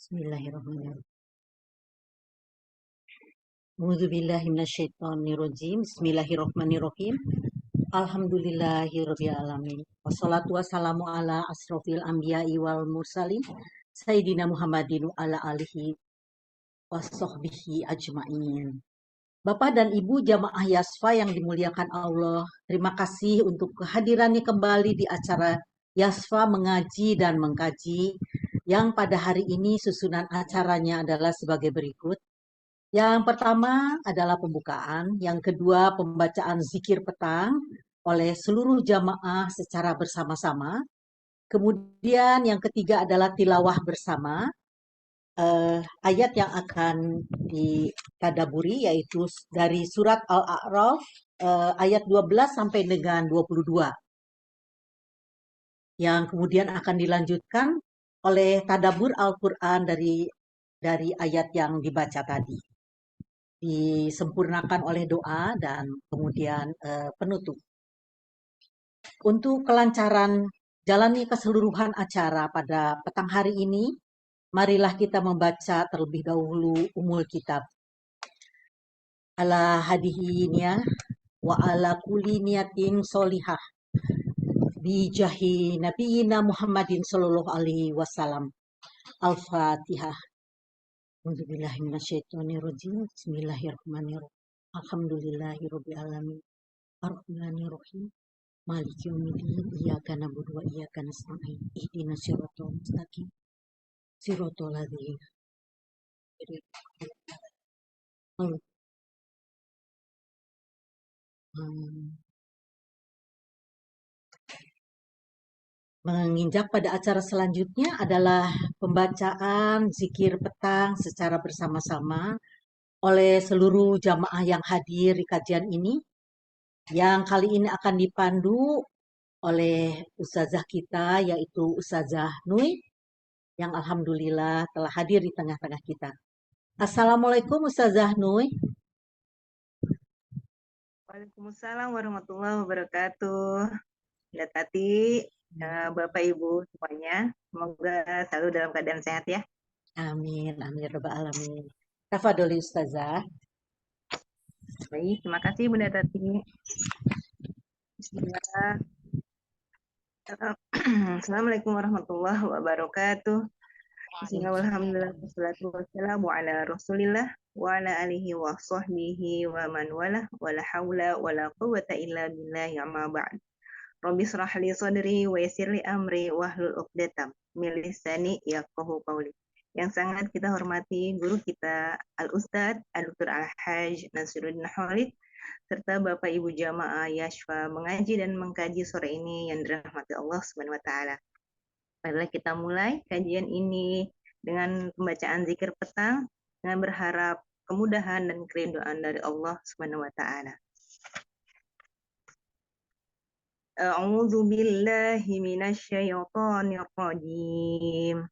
Bismillahirrahmanirrahim. A'udzubillahiminasyaitonirrajim. Bismillahirrahmanirrahim. Alhamdulillahirabbil alamin. Wassalatu wassalamu ala asrofil anbiya'i wal mursalin Sayyidina Muhammadin ala alihi wassohbihi ajma'in. Bapak dan Ibu jamaah Yasfa yang dimuliakan Allah, terima kasih untuk kehadirannya kembali di acara Yasfa mengaji dan mengkaji yang pada hari ini susunan acaranya adalah sebagai berikut. Yang pertama adalah pembukaan, yang kedua pembacaan zikir petang oleh seluruh jamaah secara bersama-sama. Kemudian yang ketiga adalah tilawah bersama, ayat yang akan ditadaburi yaitu dari surat Al-A'raf ayat 12 sampai dengan 22. Yang kemudian akan dilanjutkan oleh tadabur Al-Quran dari ayat yang dibaca tadi. Disempurnakan oleh doa dan kemudian penutup. Untuk kelancaran jalani keseluruhan acara pada petang hari ini, marilah kita membaca terlebih dahulu umul kitab. Ala hadihinnya wa ala kulli niyatin solihah bijahi nabiyina Muhammadin sallallahu alaihi wasallam. Al-Fatihah. A'udzubillahiminasyaitonirrajim. Bismillahirrahmanirrahim. Alhamdulillahirabbil alamin. Ar-Rahmanir-Rahim. Maliki yaumiddin. Iyyaka na'budu wa iyyaka nasta'in. Ihdinas siratal mustaqim. Siratal ladzina Menginjak pada acara selanjutnya adalah pembacaan zikir petang secara bersama-sama oleh seluruh jamaah yang hadir di kajian ini, yang kali ini akan dipandu oleh ustazah kita yaitu Ustazah Nui, yang alhamdulillah telah hadir di tengah-tengah kita. Assalamualaikum Ustazah Nui. Waalaikumsalam warahmatullahi wabarakatuh. Ya Tati, Bapak Ibu semuanya, semoga selalu dalam keadaan sehat ya. Amin, amin rabbal alamin. Tafadholi Ustazah. Baik, terima kasih Bunda Tati. Bismillah. Assalamualaikum warahmatullahi wabarakatuh. Bismillah, alhamdulillah, wassalatu wassalamu ala rasulillah wa ala alihi wa sahbihi wa man wala wa la hawla wa la quwwata illa billahi amma ba'd. Rabbi shrah li sadri wa yassir li amri wahlul 'uqdatam min lisani yafqahu qawli. Yang sangat kita hormati guru kita Al-Ustadz Dr. Al-Hajj Nasiruddin Khalid serta Bapak Ibu jamaah Yasfa mengaji dan mengkaji sore ini yang dirahmati Allah Subhanahu wa taala. Marilah kita mulai kajian ini dengan pembacaan zikir petang dengan berharap kemudahan dan keridhaan dari Allah Subhanahu wa taala. A'udzu billahi minasyaitonir rajim.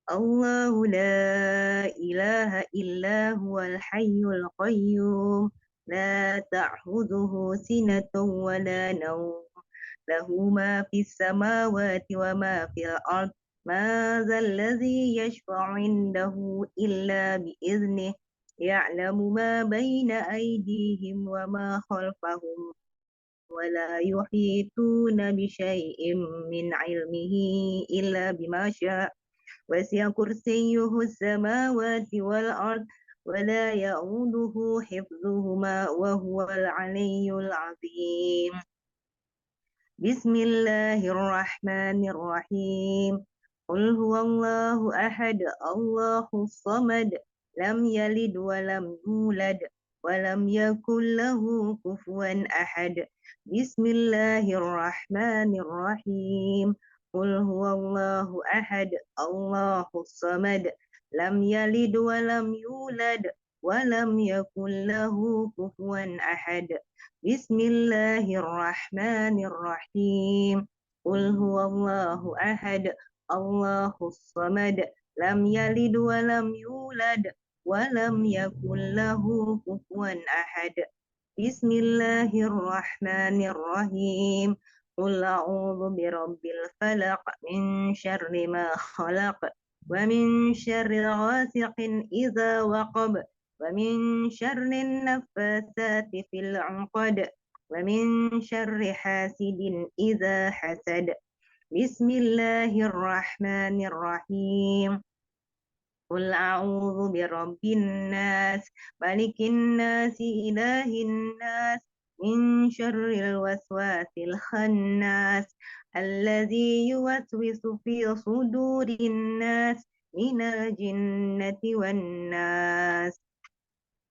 Allahu la ilaha illa huwal hayyul qayyum la ta'khudhuhu sinatun wa la nawm lahu ma fis samawati wa ma fil ard ma dzal ladzi yashfa'u 'indahu illa bi idznih ya'lamu ma baina aydihim wa ma khalfahum ولا يحيطون بشيء من علمه إلا بما شاء وسع كرسيه السماوات والأرض ولا يؤوده حفظهما وهو العلي العظيم بسم الله الرحمن الرحيم قل هو الله أحد الله الصمد لم يلد ولم يولد ولم يكن له كفوا أحد بسم الله الرحمن الرحيم قل هو الله أحد الله الصمد لم يلد ولم يولد ولم يكن له كفوا أحد بسم الله الرحمن الرحيم قل هو الله أحد الله الصمد لم يلد ولم يولد ولم يكن له كفوا أحد بسم الله الرحمن الرحيم قل أعوذ برب الفلق من شر ما خلق ومن شر غاسق إذا وقب ومن شر النفاثات في العقد ومن شر حاسد إذا حسد بسم الله الرحمن الرحيم قل أعوذ برب الناس ملك الناس إله الناس من شر الوسواس الخناس الذي يوسوس في صدور الناس من الجنة والناس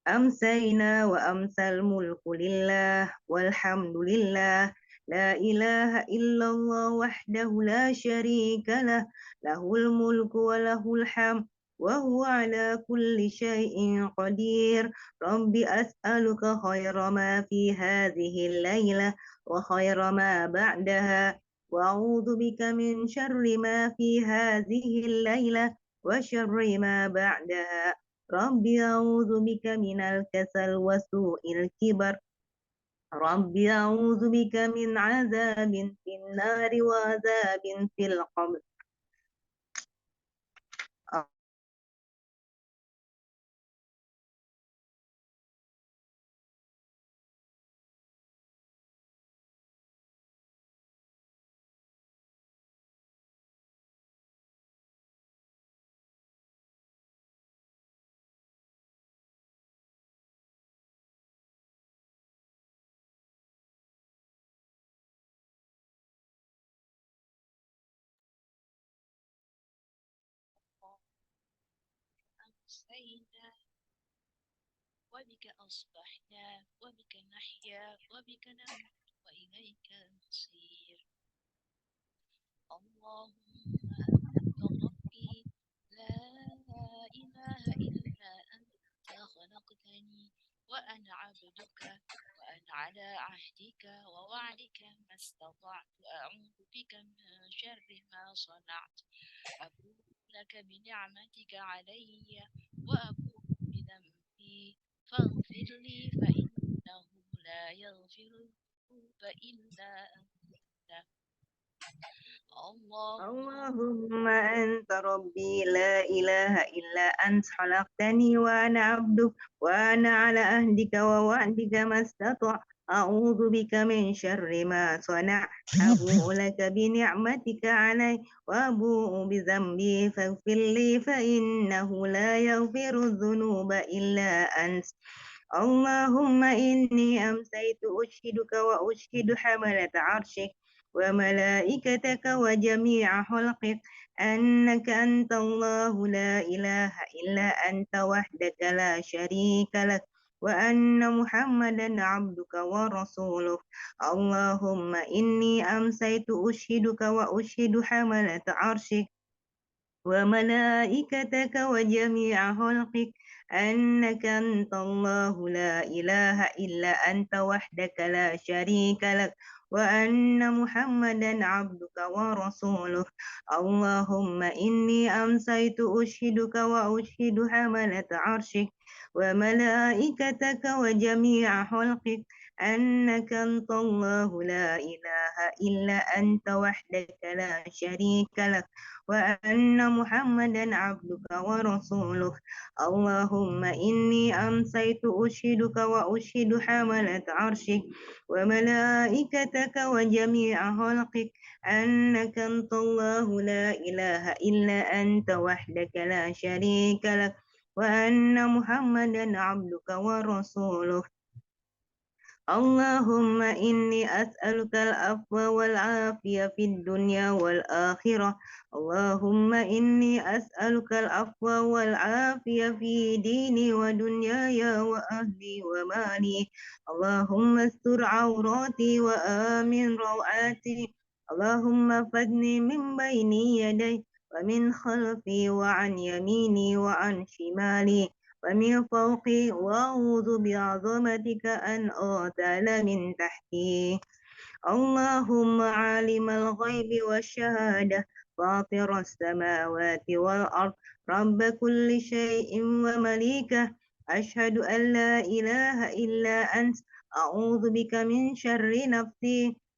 أمسينا وأمسى الملك لله والحمد لله لا إله إلا الله وحده لا شريك له له الملك وله الحمد وهو على كل شيء قدير رب أسألك خير ما في هذه الليلة وخير ما بعدها وأعوذ بك من شر ما في هذه الليلة وشر ما بعدها ربي أعوذ بك من الكسل وسوء الكبر ربي أعوذ بك من عذاب في النار وعذاب في القبر أمسينا وبك أصبحنا وبك نحيا وبك نموت وإليك المصير اللهم أنت ربي لا إله إلا أنت خلقتني وأنا عبدك وأنا على عهدك ووعدك ما استطعت أعوذ بك من شر ما صنعت أبوء لك بنعمتك علي وأبوء بذنبي فاغفر لي فإنه لا يغفر الذنوب إلا أنت اللهم اللهم أنت ربي لا إله إلا أنت خلقتني وأنا عبدك وأنا على عهدك ووعدك ما استطعت أعوذ بك من شر ما صنعت أبوء لك بنعمتك علي وأبوء بذنبي فاغفر لي فإنه لا يغفر الذنوب إلا أنت اللهم إني أمسيت أشهدك وأشهد حملة عرشك وملائكتك وجميع خلقك أنك أنت الله لا إله إلا أنت وحدك لا شريك لك وأن محمدا عبدك ورسولك اللهم إني أمسيت أشهدك وأشهد حملة عرشك وملائكتك وجميع خلقك أنك أنت الله لا إله إلا أنت وحدك لا شريك لك وأن محمدا عبدك ورسولك اللهم إني أمسيت أشهدك وأشهد حملة عرشك وملائكتك وجميع خلقك أنك أنت الله لا إله إلا أنت وحدك لا شريك لك وأن محمدا عبدك ورسولك اللهم إني أمسيت أشهدك وأشهد حملة عرشك وملائكتك وجميع خلقك أنك أنت الله لا إله إلا أنت وحدك لا شريك لك وأن محمدا عبدك ورسولك اللهم إني أسألك العفو والعافية في الدنيا والآخرة اللهم إني أسألك العفو والعافية في ديني ودنياي وأهلي ومالي اللهم استر عوراتي وآمن روعاتي اللهم فدني من بين يدي ومن خلفي وعن يميني وعن شمالي ومن فوقي وأعوذ بعظمتك أن أغتال من تحتي اللهم عالم الغيب والشهادة فاطر السماوات والأرض رب كل شيء ومليكه أشهد أن لا إله إلا أنت أعوذ بك من شر نفسي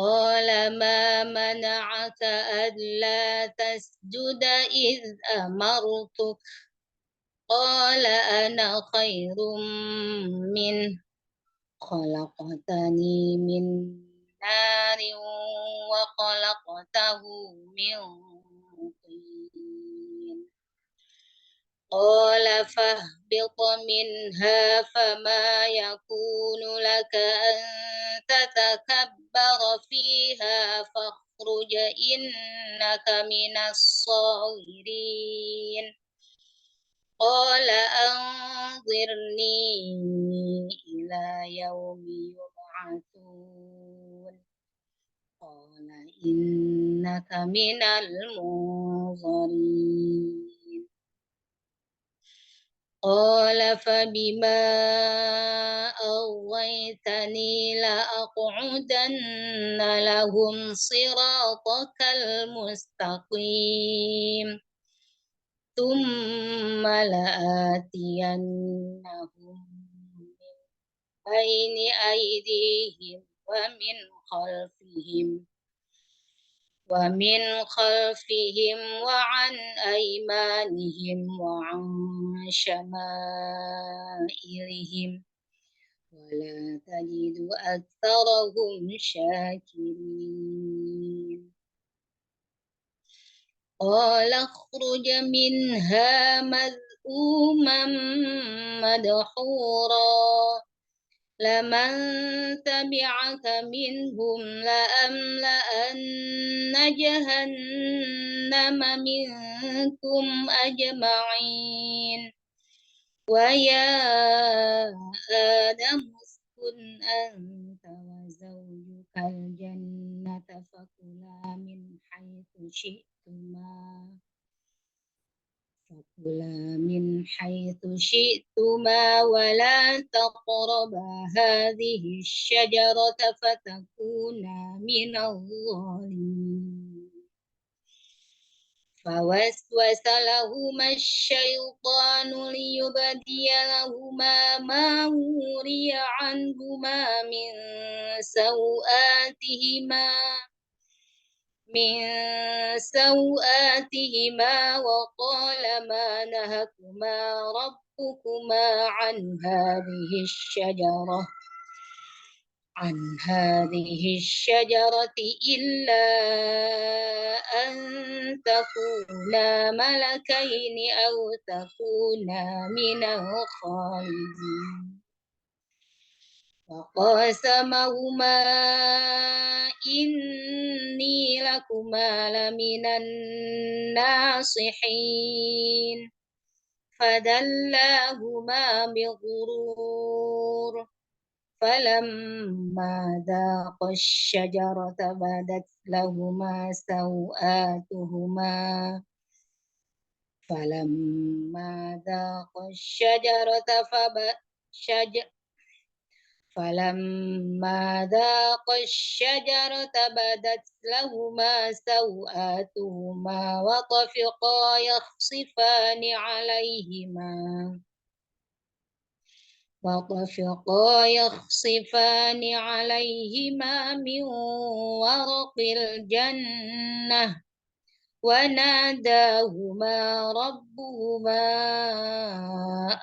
قال ما منعك ألا تسجد إذ أمرتك قال أنا خير منه خلقتني من نار وخلقته من طين قال فاهبط منها فما يكون لك أن تتكبر فيها فاخرج إنك من الصاغرين قال أنظرني إلى يوم يبعثون قال إنك من المنظرين قال فبما أغويتني لأقعدن لهم صراطك المستقيم ثم لآتينهم من بين أيديهم ومن خلفهم وعن أيمانهم وعن شمائلهم ولا تجد أكثرهم شاكرين قال اخرج منها مذءوما مدحورا لمن تبعك منهم لأملأن جهنم منكم أجمعين ويا آدم اسكن أنت وزوجك الجنة فكلا من حيث شئتما ولا تقربا هذه الشجرة فتكونا من الظالمين فوسوس لهما الشيطان ليبدي لهما ما وري عنهما من سوآتهما وقال ما نهكما ربكما عن هذه الشجرة إلا أن تكونا ملكين أو تكونا من الخالدين وقاسمهما إني لكما لمن الناصحين فدلاهما بغرور فلما ذاقا الشجرة بدت لهما سوآتهما فلما ذاقا الشجرة بدت لهما سوآتهما وطفقا يخصفان عليهما من ورق الجنة وناداهما ربهما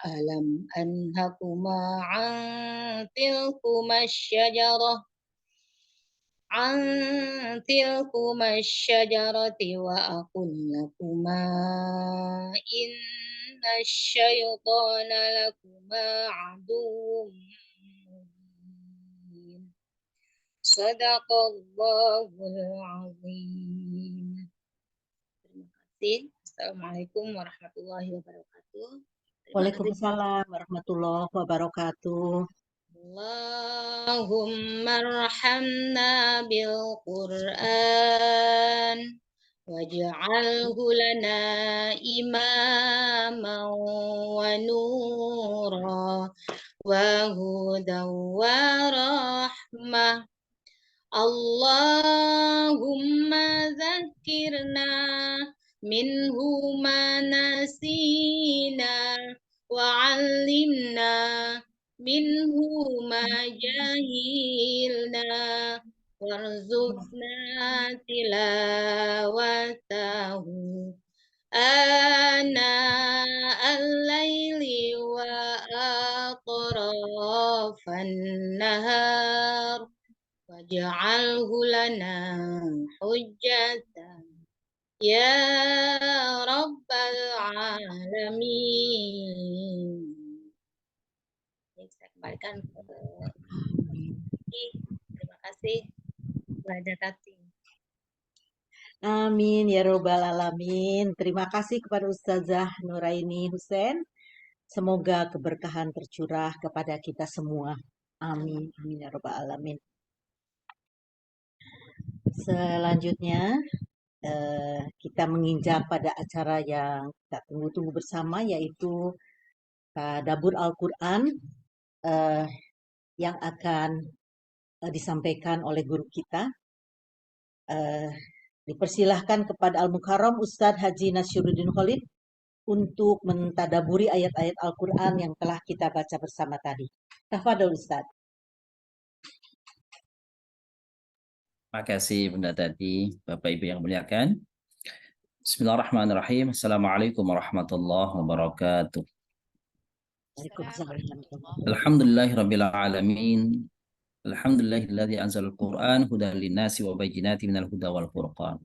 ألم أنهكما عن تلكما الشجرة وأقل لكما إن الشيطان لكما عدو مبين صدق الله العظيم. Terima kasih. Assalamualaikum warahmatullahi wabarakatuh. Waalaikumsalam warahmatullahi wabarakatuh. Allahumma arhamna bil Qur'an waj'alhu lana imaman wa nura wa hudan wa rahmah. Allahumma zakkirna minhu ma nasina wa'allimna minhu ma jahilna warzuqna tilawatahu ana al-laili wa atrafan nahar waj'alhu lana hujjatan ya rabbal alamin. Baik, saya kembalikan ke terima kasih kepada Tati. Amin ya robbal alamin. Terima kasih kepada Ustazah Nuraini Husein. Semoga keberkahan tercurah kepada kita semua. Amin. Amin ya robbal alamin. Selanjutnya kita menginjak pada acara yang kita tunggu-tunggu bersama, yaitu Tadabbur Al-Quran yang akan disampaikan oleh guru kita. Dipersilahkan kepada Al-Mukarram Ustadz Haji Nasyuruddin Khalid untuk mentadaburi ayat-ayat Al-Quran yang telah kita baca bersama tadi. Tafadhol Ustadz. Terima kasih Bunda Tati, Bapak Ibu yang muliakan. Bismillahirrahmanirrahim. Assalamualaikum warahmatullahi wabarakatuh. Alhamdulillahirabbil alamin. Alhamdulillahilladzi anzalal Qur'an hudan linnasi wa bayyinatin minal huda wal furqan.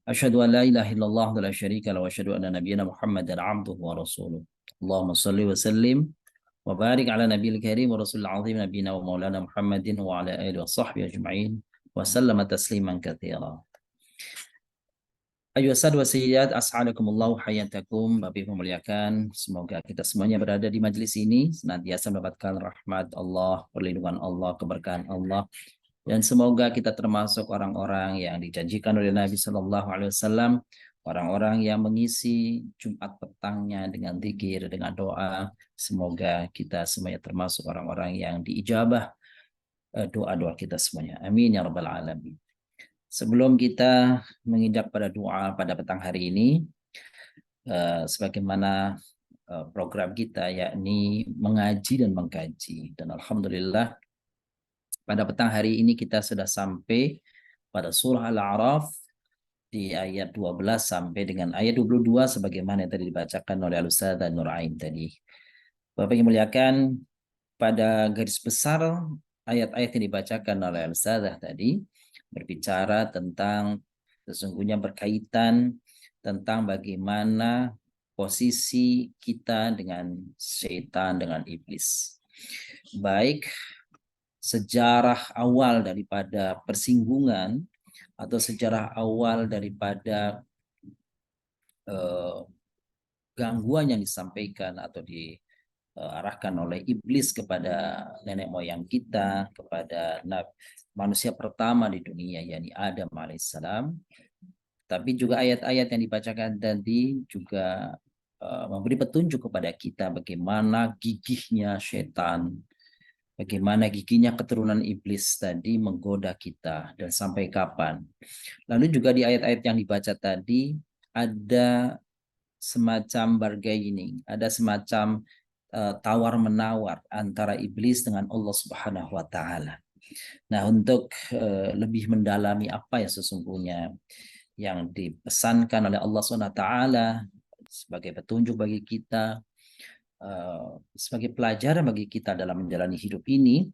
Asyhadu an la ilaha illallah wa la syarika lahu wa asyhadu anna nabiyyana Muhammadan abduhu wa rasuluh. Allahumma shalli wa sallim wa barik ala nabiyil karim wa rasulil azim nabiyina wa maulana Muhammadin wa ala alihi wa sahbihi ajma'in wa sallama tasliman katsira. Ayyuhas wa sayyid, as'alakumullahu hayatakum. Bapak Ibu memuliakan, semoga kita semuanya berada di majelis ini senantiasa mendapatkan rahmat Allah, perlindungan Allah, keberkahan Allah, dan semoga kita termasuk orang-orang yang dijanjikan oleh Nabi Shallallahu Alaihi Wasallam, orang-orang yang mengisi Jumat petangnya dengan zikir, dengan doa. Semoga kita semuanya termasuk orang-orang yang diijabah doa-doa kita semuanya. Amin ya rabbal alamin. Sebelum kita menginjak pada doa pada petang hari ini, sebagaimana program kita, yakni mengaji dan mengkaji. Dan Alhamdulillah, pada petang hari ini kita sudah sampai pada surah Al-A'raf di ayat 12 sampai dengan ayat 22, sebagaimana yang tadi dibacakan oleh Al-Ustazah Nurain tadi. Bapak yang muliakan, pada garis besar ayat-ayat yang dibacakan oleh Al-Ustazah tadi berbicara tentang sesungguhnya berkaitan tentang bagaimana posisi kita dengan syaitan, dengan iblis. Baik sejarah awal daripada persinggungan atau sejarah awal daripada gangguan yang disampaikan atau diarahkan oleh iblis kepada nenek moyang kita, kepada manusia pertama di dunia, yakni Adam alaihissalam. Tapi juga ayat-ayat yang dibacakan tadi juga memberi petunjuk kepada kita bagaimana gigihnya setan, bagaimana gigihnya keturunan iblis tadi menggoda kita dan sampai kapan. Lalu juga di ayat-ayat yang dibaca tadi ada semacam bargaining, ada semacam tawar-menawar antara iblis dengan Allah Subhanahu wa taala. Nah, untuk lebih mendalami apa ya sesungguhnya yang dipesankan oleh Allah SWT sebagai petunjuk bagi kita, sebagai pelajaran bagi kita dalam menjalani hidup ini,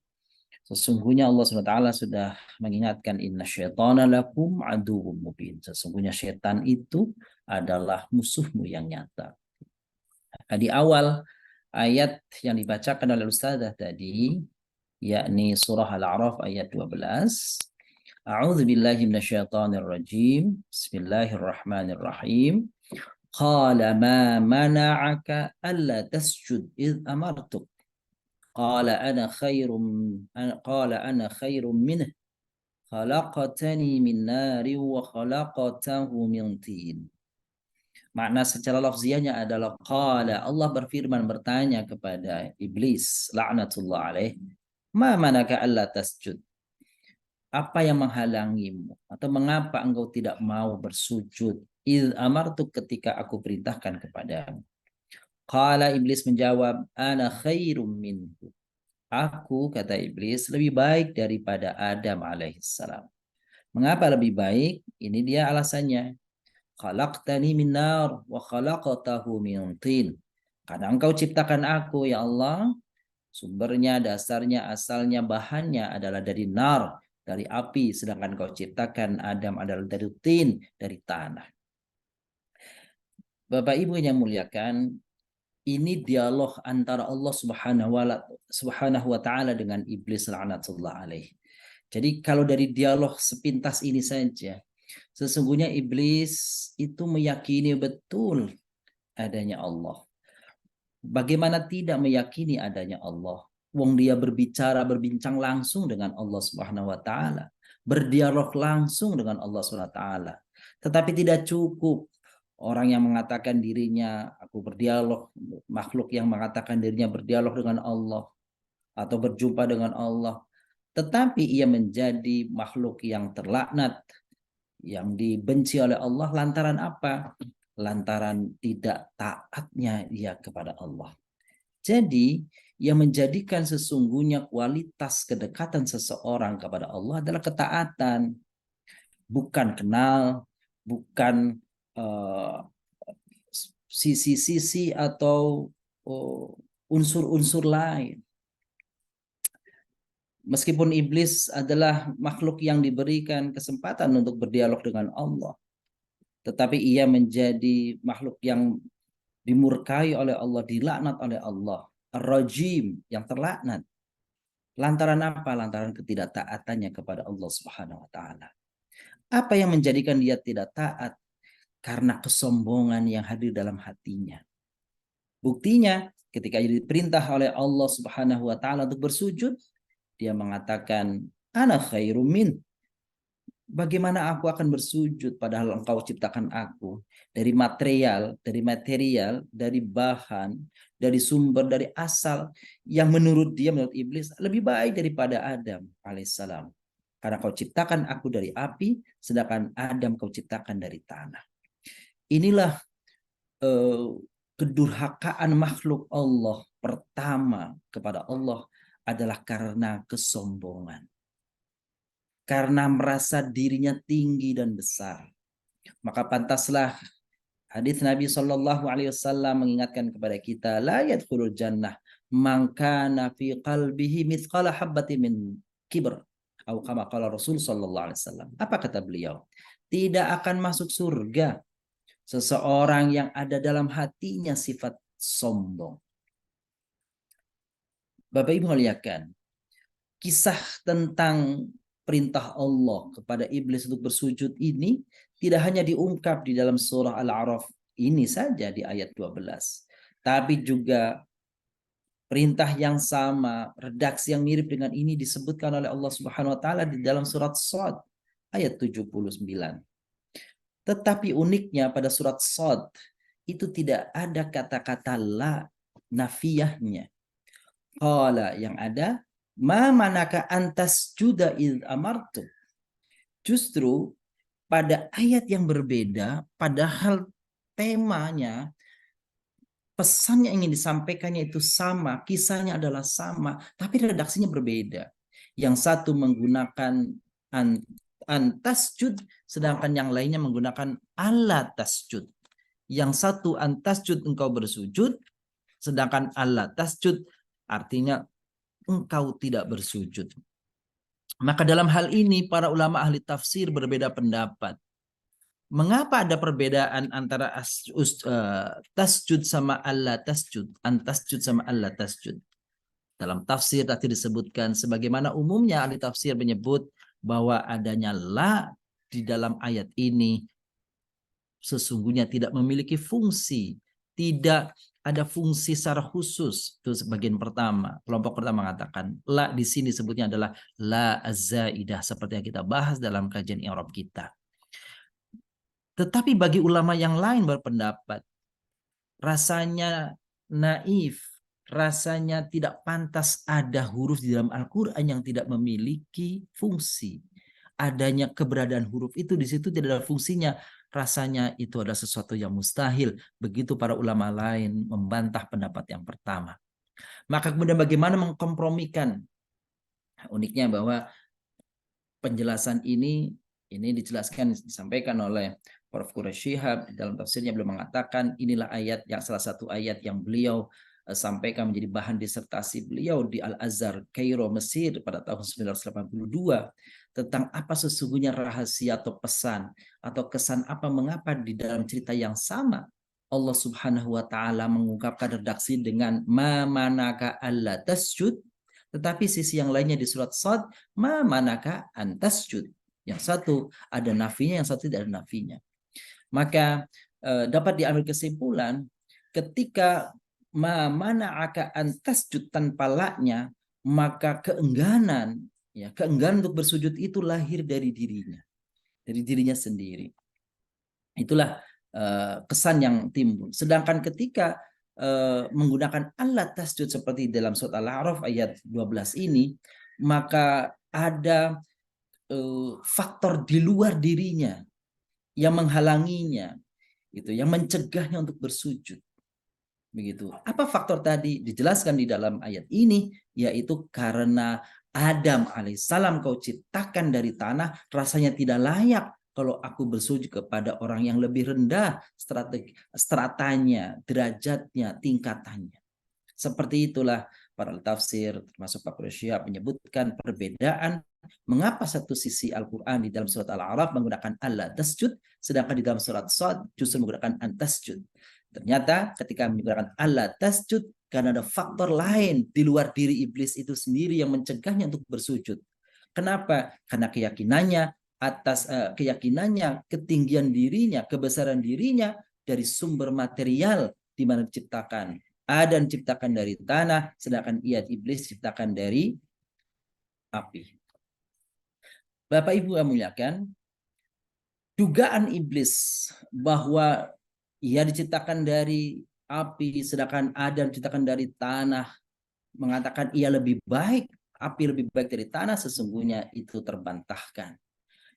sesungguhnya Allah SWT sudah mengingatkan, inna syaitana lakum aduwwum mubin. Sesungguhnya syaitan itu adalah musuhmu yang nyata. Nah, di awal ayat yang dibacakan oleh Ustazah tadi, yakni surah Al-A'raf ayat 12. A'udzu billahi minasyaitonir rajim. Bismillahirrahmanirrahim. Qala ma mana'aka alla tasjud id amartuk. Qala ana khairum minhu. Khalaqtani min nari wa khalaqtahu min tin. Makna secara lafziahnya adalah qala, Allah berfirman bertanya kepada iblis laknatullah alaih, ma manaka alla tasjud, apa yang menghalangimu atau mengapa engkau tidak mau bersujud id amartu, ketika aku perintahkan kepadamu. Qala, iblis menjawab, ana khairum minhu, Aku, kata iblis, lebih baik daripada Adam alaihissalam. Mengapa lebih baik? Ini dia alasannya. Khalaqtani min nar wa khalaqtahu min tin. Karena engkau ciptakan aku, ya Allah, sumbernya, dasarnya, asalnya, bahannya adalah dari nar, dari api, sedangkan kau ciptakan Adam adalah dari tin, dari tanah. Bapak Ibu yang muliakan, ini dialog antara Allah Subhanahu wa taala dengan iblis laknatullah alaih. Jadi kalau dari dialog sepintas ini saja, sesungguhnya iblis itu meyakini betul adanya Allah. Bagaimana tidak meyakini adanya Allah? Wong dia berbincang langsung dengan Allah Subhanahu wa taala, berdialog langsung dengan Allah Subhanahu wa taala. Tetapi tidak cukup orang yang mengatakan dirinya aku berdialog, makhluk yang mengatakan dirinya berdialog dengan Allah atau berjumpa dengan Allah, tetapi ia menjadi makhluk yang terlaknat, yang dibenci oleh Allah lantaran apa? Lantaran tidak taatnya ia kepada Allah. Jadi yang menjadikan sesungguhnya kualitas kedekatan seseorang kepada Allah adalah ketaatan, bukan kenal, bukan sisi-sisi atau unsur-unsur lain. Meskipun iblis adalah makhluk yang diberikan kesempatan untuk berdialog dengan Allah, tetapi ia menjadi makhluk yang dimurkai oleh Allah, dilaknat oleh Allah, ar-rajim, yang terlaknat. Lantaran apa? Lantaran ketidaktaatannya kepada Allah Subhanahu wa taala. Apa yang menjadikan dia tidak taat? Karena kesombongan yang hadir dalam hatinya. Buktinya ketika diperintah oleh Allah Subhanahu wa taala untuk bersujud, dia mengatakan, ana khairum min. Bagaimana aku akan bersujud padahal engkau ciptakan aku dari material, dari bahan, dari sumber, dari asal yang menurut dia, menurut iblis lebih baik daripada Adam alaihissalam. Karena kau ciptakan aku dari api, sedangkan Adam kau ciptakan dari tanah. Inilah kedurhakaan makhluk Allah pertama kepada Allah adalah karena kesombongan. Karena merasa dirinya tinggi dan besar. Maka pantaslah hadis Nabi SAW mengingatkan kepada kita, la yadkhulul jannah man kana fi qalbihi mithqala habbatin min kibr. Atau kama qala Rasul SAW. Apa kata beliau? Tidak akan masuk surga seseorang yang ada dalam hatinya sifat sombong. Bapak Ibu muliakan, kisah tentang perintah Allah kepada iblis untuk bersujud ini tidak hanya diungkap di dalam surah Al-A'raf ini saja di ayat 12, tapi juga perintah yang sama, redaksi yang mirip dengan ini disebutkan oleh Allah Subhanahu wa taala di dalam surat Shad ayat 79. Tetapi uniknya pada surat Shad itu tidak ada kata-kata la nafiyahnya. Qala, yang ada ma manaka antas juda id amartu. Justru pada ayat yang berbeda, padahal temanya, pesan yang ingin disampaikannya itu sama, kisahnya adalah sama, tapi redaksinya berbeda. Yang satu menggunakan antasjud, sedangkan yang lainnya menggunakan alla tasjud. Yang satu antasjud, engkau bersujud, sedangkan alla tasjud artinya engkau tidak bersujud. Maka dalam hal ini para ulama ahli tafsir berbeda pendapat. Mengapa ada perbedaan antara tasjud sama alla tasjud, antasjud sama alla tasjud? Dalam tafsir tadi disebutkan sebagaimana umumnya ahli tafsir menyebut bahwa adanya la di dalam ayat ini sesungguhnya tidak memiliki fungsi, tidak ada fungsi secara khusus. Itu sebagian pertama. Kelompok pertama mengatakan la di sini sebutnya adalah la az-zaidah seperti yang kita bahas dalam kajian i'rab kita. Tetapi bagi ulama yang lain berpendapat rasanya naif, rasanya tidak pantas ada huruf di dalam Al-Qur'an yang tidak memiliki fungsi. Adanya keberadaan huruf itu di situ tidak ada fungsinya. Rasanya itu adalah sesuatu yang mustahil. Begitu para ulama lain membantah pendapat yang pertama. Maka kemudian bagaimana mengkompromikan? Uniknya bahwa penjelasan ini dijelaskan, disampaikan oleh Prof. Quraish Shihab dalam tafsirnya, beliau mengatakan inilah ayat yang salah satu ayat yang beliau sampaikan menjadi bahan disertasi beliau di Al-Azhar, Kairo, Mesir pada tahun 1982 tentang apa sesungguhnya rahasia atau pesan atau kesan apa mengapa di dalam cerita yang sama Allah Subhanahu wa taala mengungkapkan redaksi dengan ma manaka alla tasjud, tetapi sisi yang lainnya di surat Shad ma manaka an tasjud. Yang satu ada nafinya, yang satu tidak ada nafinya. Maka dapat diambil kesimpulan ketika ma mana'aka an tasjud tanpa laknya, maka keengganan untuk bersujud itu lahir dari dirinya sendiri. Itulah kesan yang timbul. Sedangkan ketika menggunakan alat tasjud seperti dalam surat Al-A'raf ayat 12 ini, maka ada faktor di luar dirinya yang menghalanginya, yang mencegahnya untuk bersujud. Begitu. Apa faktor tadi? Dijelaskan di dalam ayat ini, yaitu karena Adam alaihissalam kau ciptakan dari tanah, rasanya tidak layak kalau aku bersujud kepada orang yang lebih rendah stratanya, derajatnya, tingkatannya. Seperti itulah para tafsir termasuk Pak Quraish Shihab menyebutkan perbedaan mengapa satu sisi Al-Quran di dalam surat Al-A'raf menggunakan alla tasjud, sedangkan di dalam surat Shad justru menggunakan an tasjud. Ternyata ketika menggunakan alla tasjud, karena ada faktor lain di luar diri iblis itu sendiri yang mencegahnya untuk bersujud. Kenapa? Karena keyakinannya ketinggian dirinya, kebesaran dirinya dari sumber material di mana diciptakan. Adam diciptakan dari tanah, sedangkan iblis diciptakan dari api. Bapak Ibu yang muliakan, dugaan iblis bahwa ia diciptakan dari api, sedangkan Adam diciptakan dari tanah, mengatakan ia lebih baik, api lebih baik dari tanah, sesungguhnya itu terbantahkan.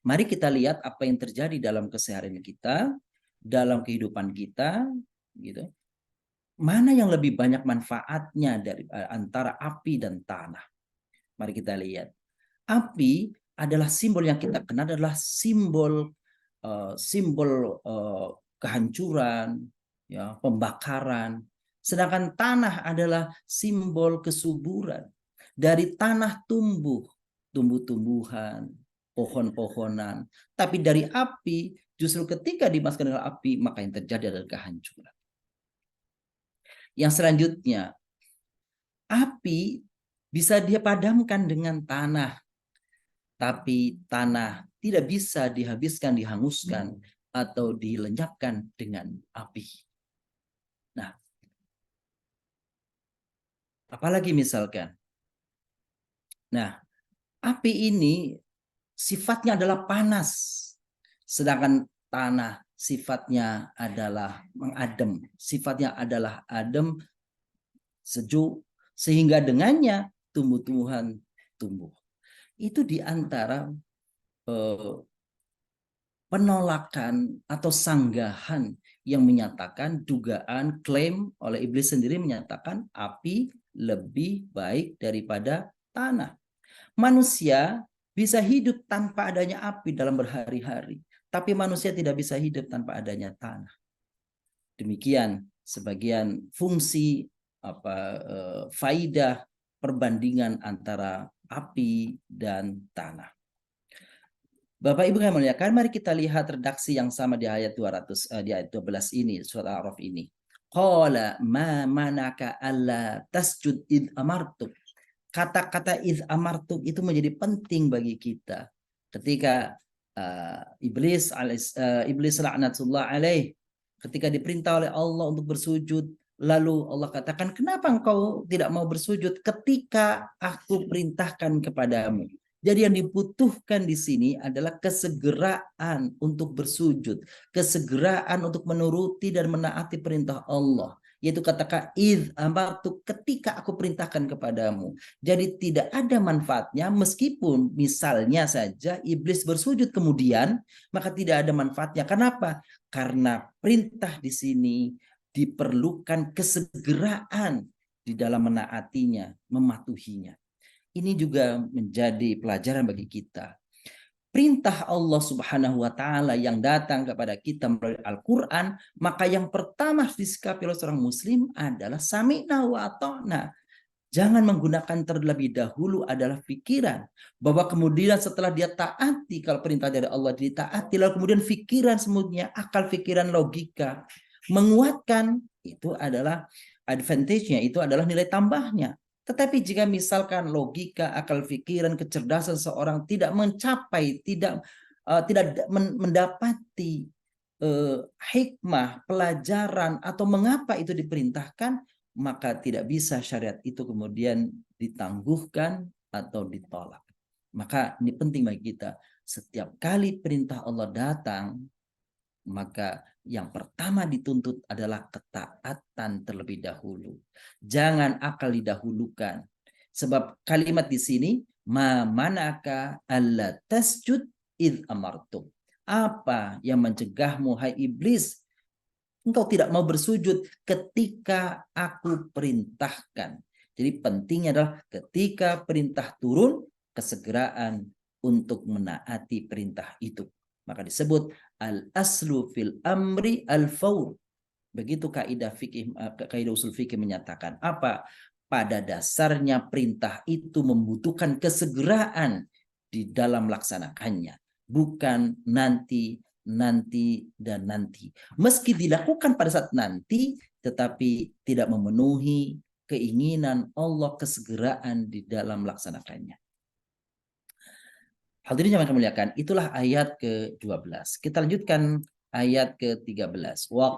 Mari kita lihat apa yang terjadi dalam keseharian kita, dalam kehidupan kita, gitu. Mana yang lebih banyak manfaatnya dari antara api dan tanah? Mari kita lihat. Api adalah simbol yang kita kenal, adalah simbol kehancuran, pembakaran. Sedangkan tanah adalah simbol kesuburan. Dari tanah tumbuh-tumbuhan, pohon-pohonan. Tapi dari api, justru ketika dimasukkan dengan api, maka yang terjadi adalah kehancuran. Yang selanjutnya, api bisa dia padamkan dengan tanah, tapi tanah tidak bisa dihabiskan, dihanguskan, atau dilenyapkan dengan api. Nah, apalagi misalkan, api ini sifatnya adalah panas, sedangkan tanah sifatnya adalah mengadem, sifatnya adalah adem, sejuk, sehingga dengannya tumbuh-tumbuhan tumbuh. Itu diantara penolakan atau sanggahan yang menyatakan dugaan klaim oleh iblis sendiri menyatakan api lebih baik daripada tanah. Manusia bisa hidup tanpa adanya api dalam berhari-hari, tapi manusia tidak bisa hidup tanpa adanya tanah. Demikian sebagian fungsi faidah perbandingan antara api dan tanah. Bapak Ibu yang muliakan, mari kita lihat redaksi yang sama di ayat 12 ini, surat Al-A'raf ini. Qala ma manaka alla tasjud id amartuk. Kata-kata id amartuk itu menjadi penting bagi kita. Ketika iblis laknatullah alaih, ketika diperintah oleh Allah untuk bersujud, lalu Allah katakan, kenapa engkau tidak mau bersujud ketika aku perintahkan kepadamu? Jadi yang dibutuhkan di sini adalah kesegeraan untuk bersujud, kesegeraan untuk menuruti dan menaati perintah Allah. Yaitu katakan idh amartu, ketika aku perintahkan kepadamu. Jadi tidak ada manfaatnya meskipun misalnya saja iblis bersujud kemudian, maka tidak ada manfaatnya. Kenapa? Karena perintah di sini diperlukan kesegeraan di dalam menaatinya, mematuhinya. Ini juga menjadi pelajaran bagi kita. Perintah Allah Subhanahu wa taala yang datang kepada kita melalui Al-Qur'an, maka yang pertama harus disikapi oleh seorang muslim adalah sami'na wa ata'na. Jangan menggunakan terlebih dahulu adalah pikiran, bahwa kemudian setelah dia taati, kalau perintah dari Allah ditaati, lalu kemudian pikiran semuanya, akal, pikiran, logika menguatkan, itu adalah advantage-nya, itu adalah nilai tambahnya. Tetapi jika misalkan logika, akal, pikiran, kecerdasan seorang tidak mencapai, tidak mendapati hikmah, pelajaran, atau mengapa itu diperintahkan, maka tidak bisa syariat itu kemudian ditangguhkan atau ditolak. Maka ini penting bagi kita. Setiap kali perintah Allah datang, maka yang pertama dituntut adalah ketaatan terlebih dahulu. Jangan akal didahulukan. Sebab kalimat di sini, ma manaka alla tasjud id amartum. Apa yang mencegahmu, hai iblis, engkau tidak mau bersujud ketika aku perintahkan. Jadi pentingnya adalah ketika perintah turun, kesegeraan untuk menaati perintah itu. Maka disebut al-aslu fil amri al-fawr. Begitu kaidah fikih, kaidah usul fikih menyatakan apa? Pada dasarnya perintah itu membutuhkan kesegeraan di dalam melaksanakannya, bukan nanti, dan nanti. Meski dilakukan pada saat nanti, tetapi tidak memenuhi keinginan Allah, kesegeraan di dalam melaksanakannya. Hadirin yang muliakan, itulah ayat ke-12. Kita lanjutkan ayat ke-13. Wa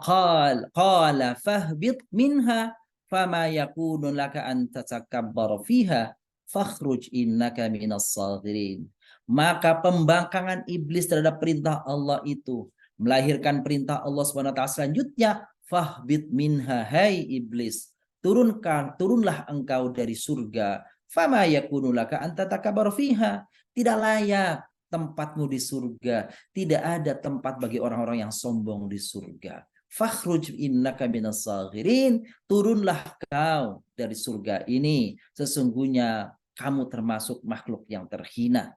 qala fahbit minha fama yakunu laka an tatakabbar fiha fakhruj innaka minas saghirin. Maka pembangkangan iblis terhadap perintah Allah itu melahirkan perintah Allah SWT selanjutnya, fahbit minha, hai iblis, turunlah engkau dari surga. Fama yakunu laka an tatakabbar fiha. Tidak layak tempatmu di surga. Tidak ada tempat bagi orang-orang yang sombong di surga. Fakhruj innaka minas saghirin. Turunlah kau dari surga ini. Sesungguhnya kamu termasuk makhluk yang terhina.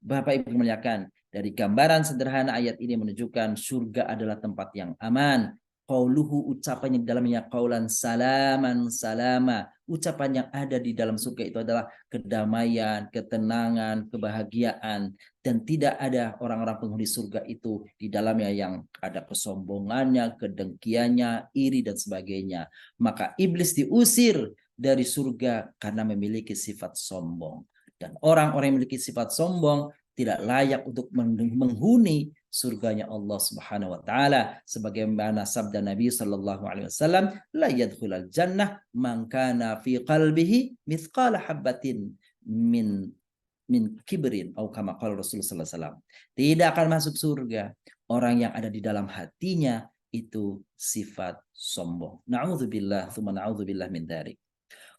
Bapak Ibu muliakan, dari gambaran sederhana ayat ini menunjukkan surga adalah tempat yang aman. Qauluhu, ucapannya di dalamnya qaulan salaman salama. Ucapan yang ada di dalam surga itu adalah kedamaian, ketenangan, kebahagiaan, dan tidak ada orang-orang penghuni surga itu di dalamnya yang ada kesombongannya, kedengkiannya, iri dan sebagainya. Maka iblis diusir dari surga karena memiliki sifat sombong. Dan orang-orang yang memiliki sifat sombong tidak layak untuk menghuni surganya Allah Subhanahu wa taala, sebagaimana sabda Nabi sallallahu alaihi wasallam, la yadkhulul jannah man kana fi qalbihi mithqala habatin min kibrin, atau kama qala Rasulullah sallallahu alaihi wasallam. Tidak akan masuk surga orang yang ada di dalam hatinya itu sifat sombong. Na'udzubillah, tsumma na'udzubillah min dzalik.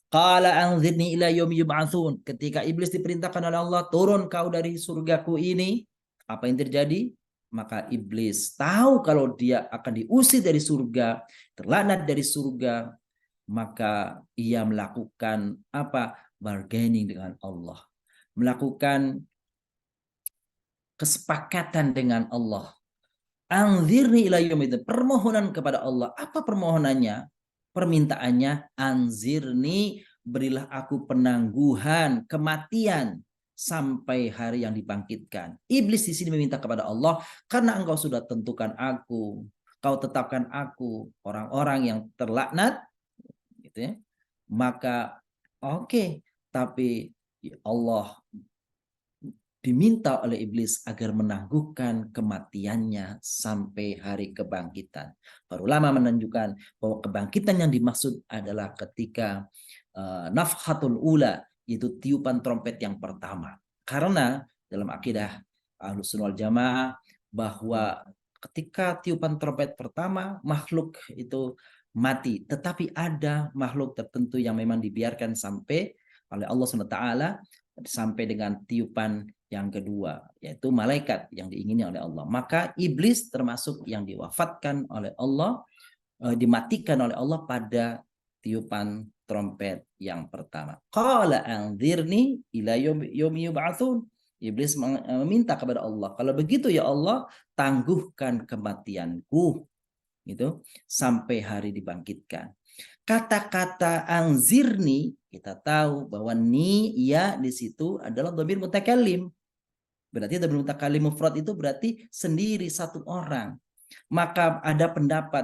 Qala anzirni ila yaumi yub'atsun. Ketika iblis diperintahkan oleh Allah, turun kau dari surgaku ini, apa yang terjadi? Maka iblis tahu kalau dia akan diusir dari surga, terlaknat dari surga, maka ia melakukan apa? Bargaining dengan Allah. Melakukan kesepakatan dengan Allah. Anzirni ila yaumi, permohonan kepada Allah. Apa permohonannya? Permintaannya, anzirni, berilah aku penangguhan kematian sampai hari yang dibangkitkan. Iblis di sini meminta kepada Allah, karena engkau sudah tentukan aku, kau tetapkan aku orang-orang yang terlaknat, gitu ya. Maka oke, tapi Allah diminta oleh iblis agar menangguhkan kematiannya sampai hari kebangkitan. Para ulama menunjukkan bahwa kebangkitan yang dimaksud adalah ketika nafhatul ula, yaitu tiupan trompet yang pertama. Karena dalam akidah Ahlussunnah wal Jamaah bahwa ketika tiupan trompet pertama makhluk itu mati, tetapi ada makhluk tertentu yang memang dibiarkan sampai oleh Allah SWT sampai dengan tiupan yang kedua, yaitu malaikat yang diingini oleh Allah. Maka iblis termasuk yang diwafatkan oleh Allah, dimatikan oleh Allah pada tiupan trompet yang pertama. Qala anzirni ila yaumi yub'atsun. Iblis meminta kepada Allah, kalau begitu ya Allah, tangguhkan kematianku itu sampai hari dibangkitkan. Kata-kata anzirni, kita tahu bahwa ni ya di situ adalah dhamir mutakallim. Berarti dhamir mutakallim mufrad itu berarti sendiri satu orang. Maka ada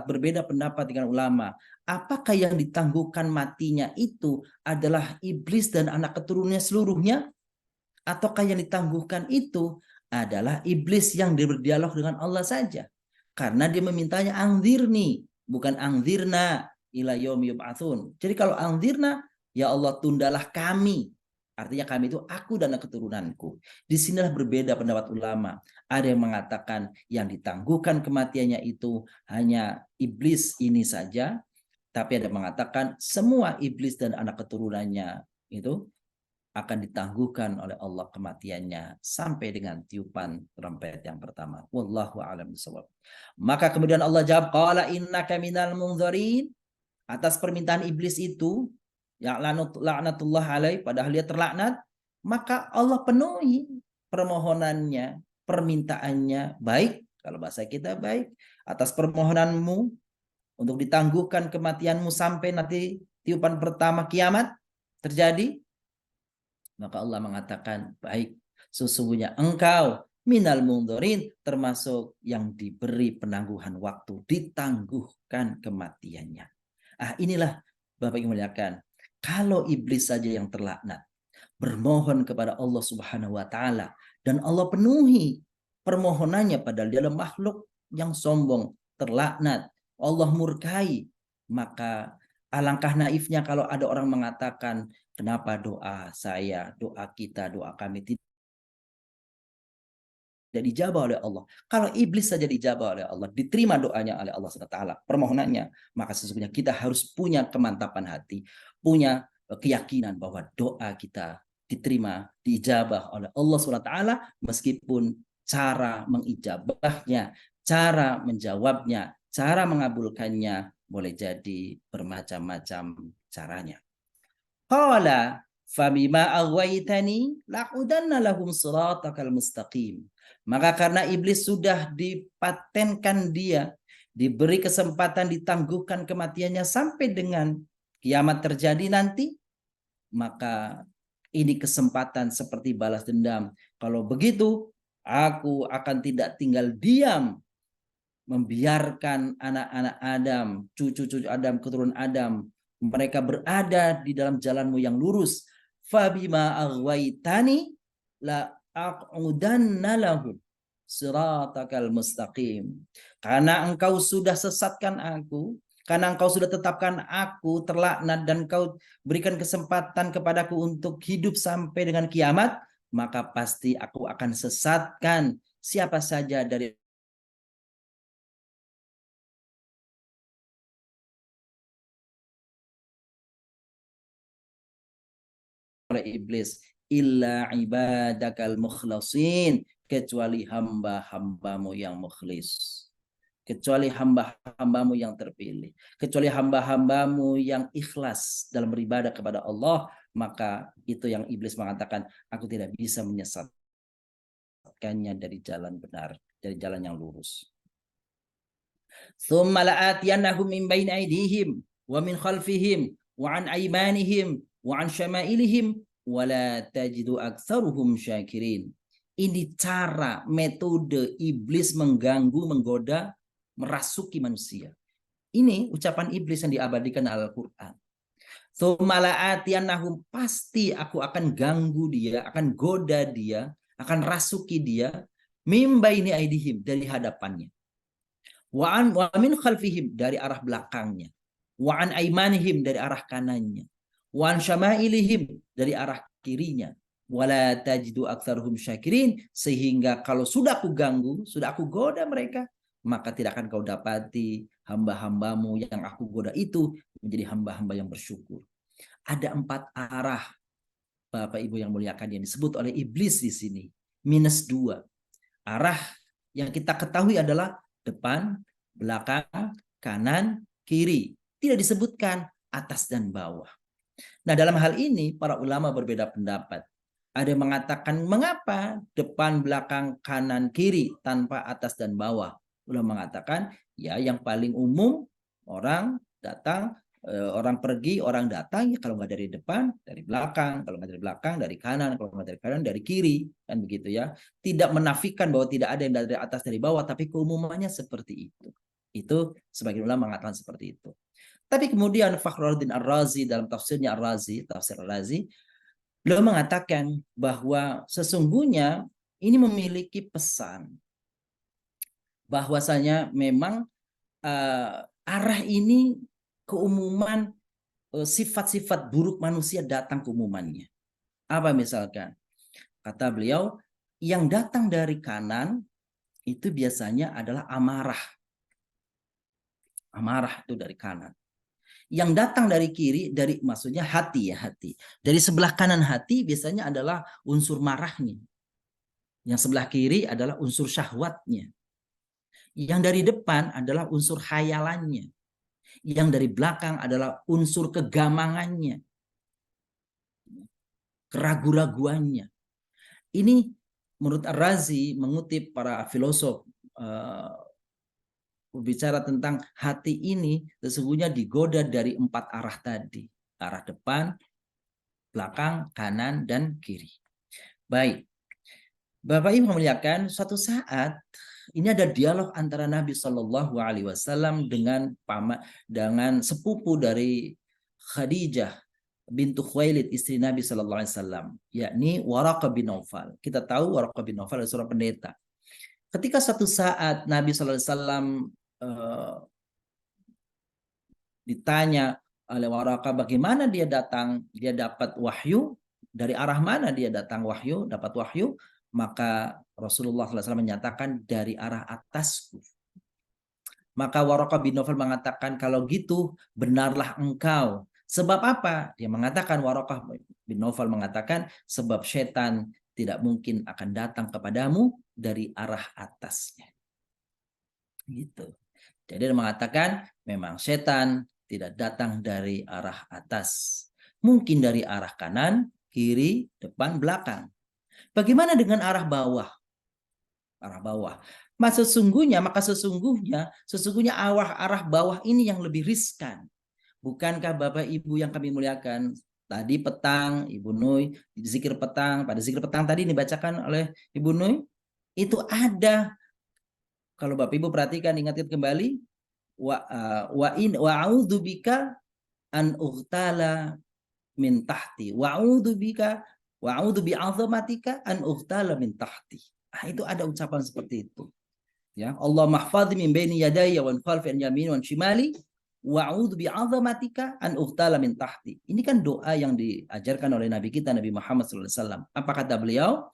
berbeda pendapat dengan ulama. Apakah yang ditangguhkan matinya itu adalah iblis dan anak keturunannya seluruhnya? Ataukah yang ditangguhkan itu adalah iblis yang berdialog dengan Allah saja? Karena dia memintanya anzirni, bukan anzirna ila yaumi yub'atsun. Jadi kalau anzirna, ya Allah tundalah kami. Artinya kami itu aku dan keturunanku. Di sinilah berbeda pendapat ulama. Ada yang mengatakan yang ditangguhkan kematiannya itu hanya iblis ini saja. Tapi ada yang mengatakan semua iblis dan anak keturunannya itu akan ditangguhkan oleh Allah kematiannya sampai dengan tiupan trompet yang pertama. Wallahu a'lam bishawab. Maka kemudian Allah jawab, qala innaka minal mundzirin. Atas permintaan iblis itu, ya laknatullah alaih, padahal dia terlaknat, maka Allah penuhi permohonannya, permintaannya baik, kalau bahasa kita baik, atas permohonanmu untuk ditangguhkan kematianmu sampai nanti tiupan pertama kiamat terjadi. Maka Allah mengatakan, baik, sesungguhnya engkau minal mundzirin, termasuk yang diberi penangguhan waktu, ditangguhkan kematiannya. Inilah Bapak yang muliakan, kalau iblis saja yang terlaknat, bermohon kepada Allah Subhanahu wa taala dan Allah penuhi permohonannya, padahal dia adalah makhluk yang sombong, terlaknat, Allah murkai, maka alangkah naifnya kalau ada orang mengatakan, kenapa doa saya, doa kita, doa kami tidak dijabah oleh Allah. Kalau iblis saja dijabah oleh Allah, diterima doanya oleh Allah SWT, permohonannya, maka sesungguhnya kita harus punya kemantapan hati, punya keyakinan bahwa doa kita diterima, diijabah oleh Allah SWT, meskipun cara mengijabahnya, cara menjawabnya, cara mengabulkannya boleh jadi bermacam-macam caranya. Qala famima aghwaytani laqudanna lahum siratakal mustaqim. Maka karena iblis sudah dipatenkan dia, diberi kesempatan ditangguhkan kematiannya sampai dengan kiamat terjadi nanti, maka ini kesempatan seperti balas dendam. Kalau begitu, aku akan tidak tinggal diam membiarkan anak-anak Adam, cucu-cucu Adam, keturunan Adam, mereka berada di dalam jalanmu yang lurus. Fabima aghwaytani la aqudanna lahum siratakal mustaqim. Karena engkau sudah sesatkan aku, karena engkau sudah tetapkan aku terlaknat dan engkau berikan kesempatan kepadaku untuk hidup sampai dengan kiamat, maka pasti aku akan sesatkan siapa saja dari oleh iblis, illa ibadakal mukhlasin, kecuali hamba-hambamu yang mukhlis, kecuali hamba-hambamu yang terpilih, kecuali hamba-hambamu yang ikhlas dalam beribadah kepada Allah. Maka itu yang iblis mengatakan, aku tidak bisa menyesatkannya dari jalan benar, dari jalan yang lurus. Tsumma la'atiyannahum min baini aydihim wa min khalfihim wa an aymanihim wa an syama'ilihim wa la tajidu aktsaruhum syakirin. Ini cara, metode iblis mengganggu, menggoda, merasuki manusia. Ini ucapan iblis yang diabadikan dalam Al-Quran. Tsumma la'atiyannahum, pasti aku akan ganggu dia, akan goda dia, akan rasuki dia, min baini aydihim, dari hadapannya. Wa min khalfihim, dari arah belakangnya. Wa an aymanihim, dari arah kanannya. Wa an syama'ilihim, dari arah kirinya. Wala tajidu aktsaruhum syakirin, sehingga kalau sudah aku ganggu, sudah aku goda mereka, maka tidak akan kau dapati hamba-hambamu yang aku goda itu menjadi hamba-hamba yang bersyukur. Ada 4 arah, Bapak Ibu yang muliakan, yang disebut oleh iblis di sini. -2. Arah yang kita ketahui adalah depan, belakang, kanan, kiri. Tidak disebutkan atas dan bawah. Nah, dalam hal ini para ulama berbeda pendapat. Ada yang mengatakan mengapa depan, belakang, kanan, kiri tanpa atas dan bawah. Ulama mengatakan ya yang paling umum orang datang, orang pergi, orang datang, ya kalau nggak dari depan, dari belakang, kalau nggak dari belakang, dari kanan, kalau nggak dari kanan, dari kiri, kan begitu ya. Tidak menafikan bahwa tidak ada yang dari atas, dari bawah, tapi keumumannya seperti itu. Itu sebagian ulama mengatakan seperti itu. Tapi kemudian Fakhruddin Ar-Razi dalam tafsirnya Ar-Razi, tafsir Ar-Razi, beliau mengatakan bahwa sesungguhnya ini memiliki pesan bahwasanya memang arah ini keumuman sifat-sifat buruk manusia datang keumumannya. Apa misalkan? Kata beliau, yang datang dari kanan itu biasanya adalah amarah. Amarah itu dari kanan. Yang datang dari kiri, dari maksudnya hati ya, hati. Dari sebelah kanan hati biasanya adalah unsur marahnya. Yang sebelah kiri adalah unsur syahwatnya. Yang dari depan adalah unsur khayalannya. Yang dari belakang adalah unsur kegamangannya. Keraguan-raguannya. Ini menurut Ar-Razi mengutip para filosof berbicara tentang hati ini sesungguhnya digoda dari 4 arah tadi. Arah depan, belakang, kanan, dan kiri. Baik. Bapak Ibu memuliakan, suatu saat ini ada dialog antara Nabi Shallallahu Alaihi Wasallam dengan sepupu dari Khadijah bintu Khuwailid, istri Nabi Shallallahu Alaihi Wasallam, yakni Waraqah bin Naufal. Kita tahu Waraqah bin Naufal adalah seorang pendeta. Ketika suatu saat Nabi Shallallahu Alaihi Wasallam ditanya oleh Waraqah bagaimana dia datang, dia dapat wahyu, dari arah mana dia datang wahyu, dapat wahyu, maka Rasulullah SAW menyatakan dari arah atasku. Maka Waraqah bin Naufal mengatakan kalau gitu benarlah engkau. Sebab apa? Dia mengatakan, Waraqah bin Naufal mengatakan sebab setan tidak mungkin akan datang kepadamu dari arah atasnya. Gitu. Jadi dia mengatakan memang setan tidak datang dari arah atas. Mungkin dari arah kanan, kiri, depan, belakang. Bagaimana dengan arah bawah? Arah bawah. Maka sesungguhnya arah bawah ini yang lebih riskan. Bukankah Bapak Ibu yang kami muliakan, tadi petang Ibu Nuy zikir petang, pada zikir petang tadi dibacakan oleh Ibu Nuy, itu ada, kalau Bapak Ibu perhatikan, ingatkan kembali, wa'udzubika an ughtala min tahti, wa'udzubika wa'udzu bi'azamatika an ughtala min tahti. Itu ada ucapan seperti itu. Ya, Allah mahfadhi min baini yadayya wa khalfi an yamini wa shimali wa'udzu bi'azamatika an ughtala min tahti. Ini kan doa yang diajarkan oleh Nabi kita Nabi Muhammad SAW. Apa kata beliau?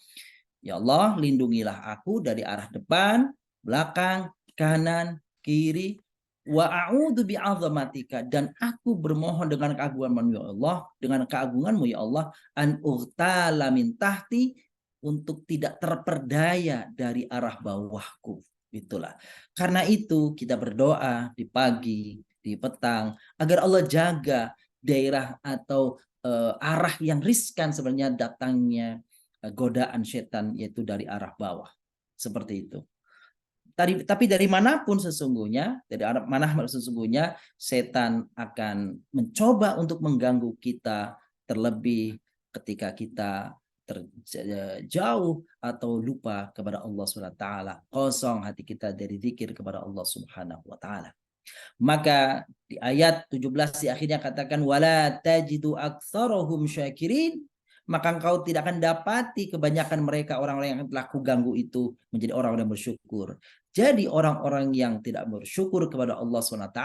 Ya Allah, lindungilah aku dari arah depan, belakang, kanan, kiri, wa a'udzu bi'azamatika, dan aku bermohon dengan keagunganmu ya Allah, dengan keagunganmu ya Allah, an ughtala min tahti, untuk tidak terperdaya dari arah bawahku. Itulah. Karena itu kita berdoa di pagi, di petang, agar Allah jaga daerah atau arah yang riskan sebenarnya datangnya godaan setan, yaitu dari arah bawah. Seperti itu. Tapi dari manapun sesungguhnya, dari arah mana sesungguhnya setan akan mencoba untuk mengganggu kita, terlebih ketika kita terjauh atau lupa kepada Allah Subhanahu wa taala, kosong hati kita dari zikir kepada Allah Subhanahu wa taala. Maka di ayat 17 di akhirnya katakan wala tajidu aktsarahum syakirin, maka engkau tidak akan dapati kebanyakan mereka orang-orang yang telah kuganggu itu menjadi orang-orang yang bersyukur. Jadi orang-orang yang tidak bersyukur kepada Allah SWT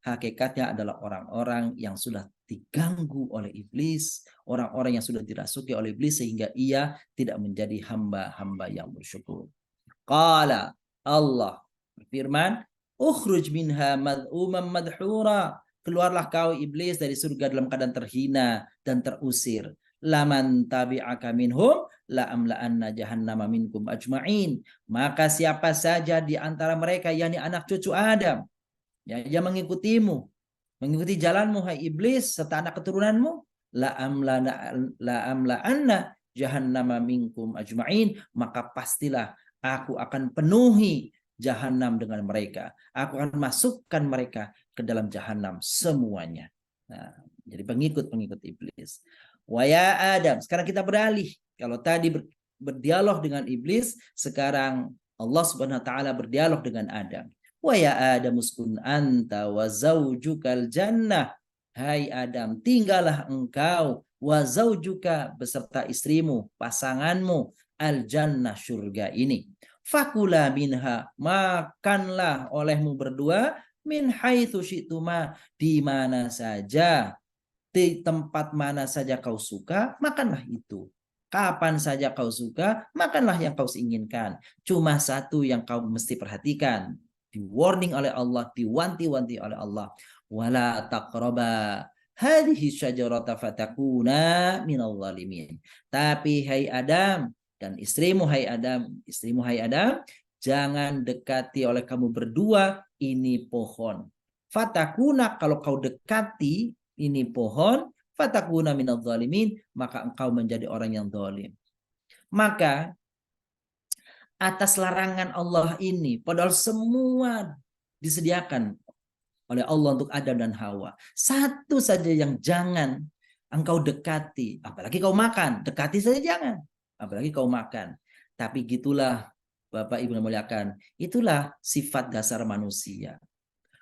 hakikatnya adalah orang-orang yang sudah diganggu oleh iblis, orang-orang yang sudah dirasuki oleh iblis sehingga ia tidak menjadi hamba-hamba yang bersyukur. Qala, Allah berfirman, ukhruj minha mad'uman madhura, keluarlah kau iblis dari surga dalam keadaan terhina dan terusir. Laman tabi'aka minhum la amla'anna jahannama minkum ajma'in, maka siapa saja di antara mereka yakni anak cucu Adam yang mengikutimu, mengikuti jalanmu hai iblis serta anak keturunanmu, la amla'anna jahannama minkum ajma'in, maka pastilah aku akan penuhi jahanam dengan mereka. Aku akan masukkan mereka ke dalam jahanam semuanya. Nah, jadi pengikut-pengikut iblis. Wa ya Adam, sekarang kita beralih. Kalau tadi berdialog dengan iblis, sekarang Allah Subhanahu wa taala berdialog dengan Adam. Wa ya Adam uskun anta wa zaujukal jannah. Hai Adam, tinggallah engkau wa zaujuka beserta istrimu, pasanganmu, al jannah surga ini. Fakula minha, makanlah olehmu berdua, min haitsu syi'tuma, di mana saja, di tempat mana saja kau suka, makanlah itu. Kapan saja kau suka, makanlah yang kau inginkan. Cuma satu yang kau mesti perhatikan, di warning oleh Allah, diwanti-wanti oleh Allah. Wala taqraba hadhihi syajarata fatakuna minal zalimin. Tapi hai Adam dan istrimu hai Adam, jangan dekati oleh kamu berdua ini pohon. Fatakuna, kalau kau dekati ini pohon, fatakuna minal zalimin, maka engkau menjadi orang yang zalim. Maka atas larangan Allah ini, padahal semua disediakan oleh Allah untuk Adam dan Hawa, satu saja yang jangan engkau dekati, apalagi kau makan, dekati saja jangan, apalagi kau makan. Tapi gitulah Bapak Ibu yang muliakan, itulah sifat dasar manusia.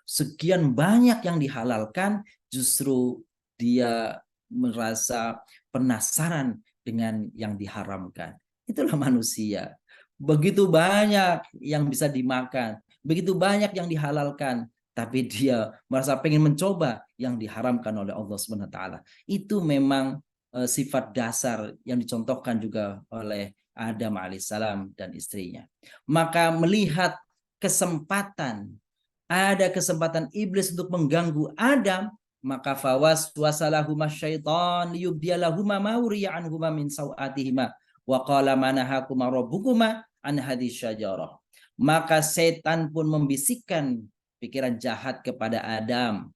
Sekian banyak yang dihalalkan, justru dia merasa penasaran dengan yang diharamkan. Itulah manusia. Begitu banyak yang bisa dimakan, begitu banyak yang dihalalkan, tapi dia merasa pengen mencoba yang diharamkan oleh Allah Subhanahu wa taala. Itu memang sifat dasar yang dicontohkan juga oleh Adam alaihissalam dan istrinya. Maka melihat kesempatan, ada kesempatan iblis untuk mengganggu Adam, maka fawaswasalahuma syaitan liyubdiyalahuma ma wuriya anhuma min sawatihima wa qala manahakuma rabbukuma an hadhihi syajarah. Maka setan pun membisikkan pikiran jahat kepada Adam,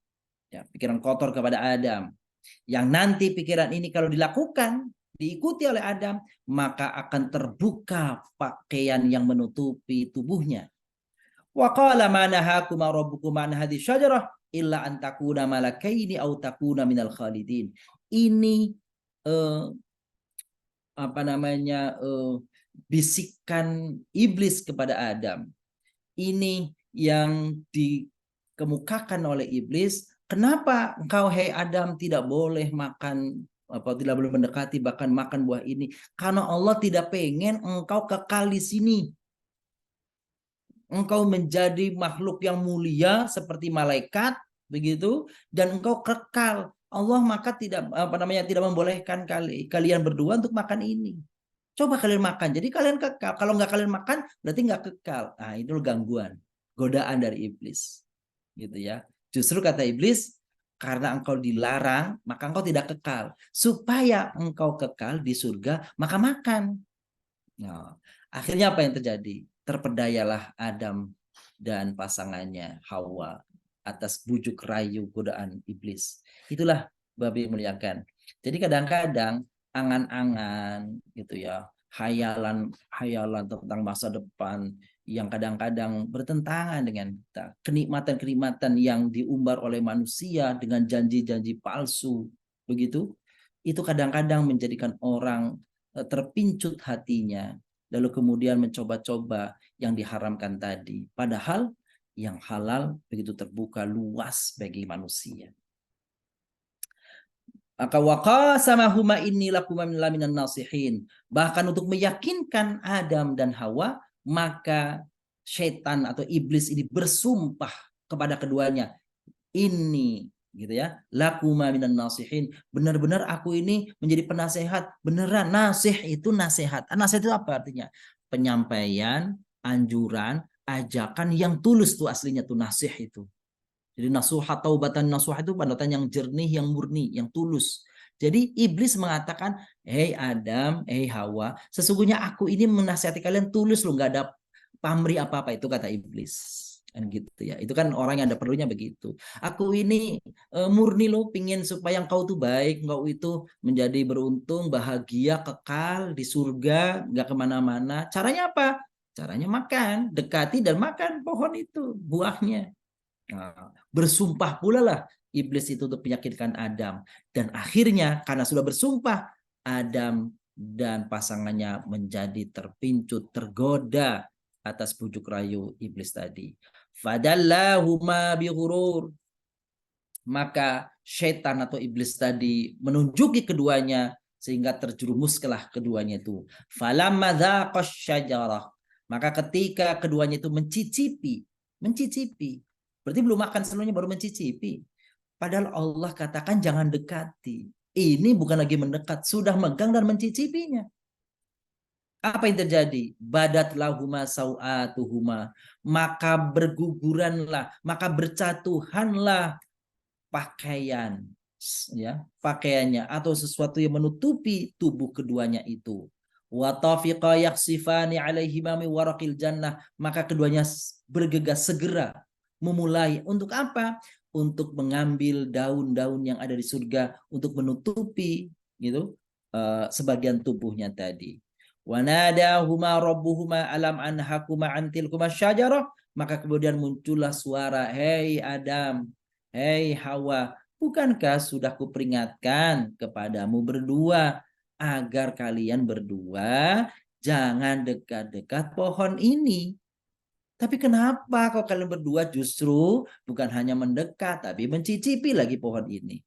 ya, pikiran kotor kepada Adam, yang nanti pikiran ini kalau dilakukan, diikuti oleh Adam, maka akan terbuka pakaian yang menutupi tubuhnya. Wa qala ma nahakuma rabbukuma an hadhihi syajarah illa an takuna malakaini aw takuna minal khalidin. Ini bisikan iblis kepada Adam. Ini yang dikemukakan oleh iblis, kenapa engkau hai Adam tidak boleh makan, tidak boleh mendekati bahkan makan buah ini? Karena Allah tidak pengen engkau kekal di sini. Engkau menjadi makhluk yang mulia seperti malaikat, begitu, dan engkau kekal. Allah maka tidak tidak membolehkan kalian berdua untuk makan ini. Coba kalian makan, jadi kalian kekal. Kalau nggak kalian makan, berarti nggak kekal. Nah, itu gangguan, godaan dari iblis, gitu ya. Justru kata iblis, karena engkau dilarang, maka engkau tidak kekal. Supaya engkau kekal di surga, maka makan. Nah, akhirnya apa yang terjadi? Terpedayalah Adam dan pasangannya Hawa atas bujuk rayu godaan iblis. Itulah babi muliakan. Jadi kadang-kadang angan-angan gitu ya, hayalan tentang masa depan yang kadang-kadang bertentangan dengan kita. Kenikmatan-kenikmatan yang diumbar oleh manusia dengan janji-janji palsu, begitu. Itu kadang-kadang menjadikan orang terpincut hatinya, lalu kemudian mencoba-coba yang diharamkan tadi. Padahal yang halal begitu terbuka luas bagi manusia. Maka waqasamahuma inni lakuma minan nasihin. Bahkan untuk meyakinkan Adam dan Hawa, maka setan atau iblis ini bersumpah kepada keduanya. Ini gitu ya, lakuma minan nasihin, benar-benar aku ini menjadi penasehat. Beneran, nasih itu nasihat. Nasihat itu apa artinya? Penyampaian, anjuran, ajakan yang tulus tuh aslinya tuh nasih itu. Jadi nasuha taubatan nasuha itu panutan yang jernih, yang murni, yang tulus. Jadi iblis mengatakan, hei Adam, hei Hawa, sesungguhnya aku ini menasihati kalian tulus loh, nggak ada pamrih apa-apa, itu kata iblis. kan gitu ya. Itu kan orang yang ada perlunya begitu. Aku ini murni loh pingin supaya engkau tuh baik, engkau itu menjadi beruntung, bahagia, kekal di surga, nggak kemana-mana. Caranya apa? Caranya makan, dekati dan makan pohon itu, buahnya. Nah, bersumpah pula lah iblis itu untuk meyakinkan Adam. Dan akhirnya karena sudah bersumpah, Adam dan pasangannya menjadi terpincut, tergoda atas bujuk rayu iblis tadi. Fadallahuma bighurur. Maka syaitan atau iblis tadi menunjuki keduanya sehingga terjerumuslah keduanya itu. Falamma dzaqash syajarah. Maka ketika keduanya itu mencicipi, berarti belum makan sebelumnya baru mencicipi. Padahal Allah katakan jangan dekati. Ini bukan lagi mendekat, sudah megang dan mencicipinya. Apa yang terjadi? Badat lahuma sau'atuhuma. Maka berguguranlah, maka bercatuhanlah pakaian, ya, pakaiannya atau sesuatu yang menutupi tubuh keduanya itu. Wa tafiqa yakhsifani alaihima min waraqil jannah. Maka keduanya bergegas segera memulai untuk apa? Untuk mengambil daun-daun yang ada di surga untuk menutupi gitu sebagian tubuhnya tadi. Wa nadahuma rabbuhuma alam anhakuma antilkuma syajarah. Maka kemudian muncullah suara, hei Adam, hei Hawa, bukankah sudah kuperingatkan kepadamu berdua agar kalian berdua jangan dekat-dekat pohon ini. Tapi kenapa kok kalian berdua justru bukan hanya mendekat tapi mencicipi lagi pohon ini?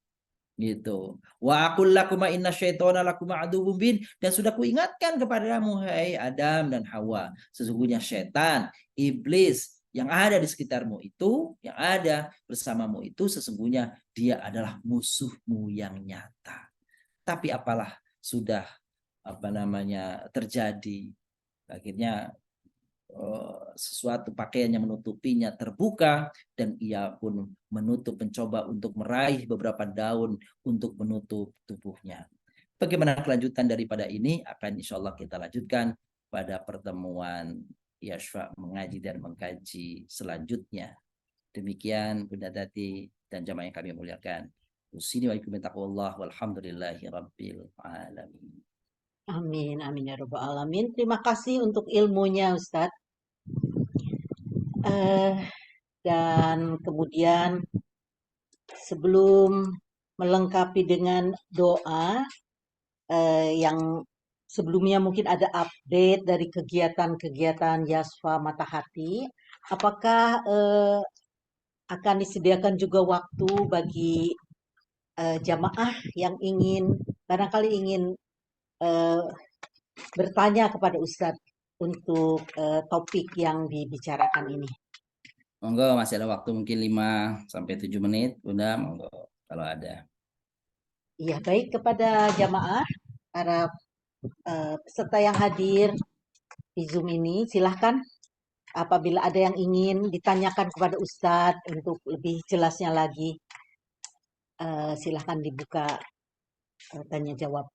Gitu. Wa aqul lakum inna syaitana lakum aduwwum bin, dan sudah kuingatkan kepadamu hai Adam dan Hawa, sesungguhnya setan, iblis yang ada di sekitarmu itu, yang ada bersamamu itu sesungguhnya dia adalah musuhmu yang nyata. Tapi apalah sudah terjadi, akhirnya sesuatu pakaian yang menutupinya terbuka dan ia pun mencoba untuk meraih beberapa daun untuk menutup tubuhnya. Bagaimana kelanjutan daripada ini akan insya Allah kita lanjutkan pada pertemuan Yashfa mengaji dan mengkaji selanjutnya. Demikian Bunda Tati dan jamaah yang kami muliakan. Usini wa ikum taqwallah walhamdulillahi rabbil alamin. Amin, amin ya rabbal alamin. Terima kasih untuk ilmunya Ustadz. Dan kemudian sebelum melengkapi dengan doa yang sebelumnya mungkin ada update dari kegiatan-kegiatan Yashfa Mata Hati, apakah akan disediakan juga waktu bagi jamaah yang barangkali ingin bertanya kepada Ustadz untuk topik yang dibicarakan ini. Monggo, masih ada waktu mungkin 5 sampai 7 menit, Bunda, monggo kalau ada. Iya, baik kepada jamaah, para peserta yang hadir di Zoom ini, silahkan apabila ada yang ingin ditanyakan kepada Ustadz untuk lebih jelasnya lagi, silahkan dibuka tanya jawab.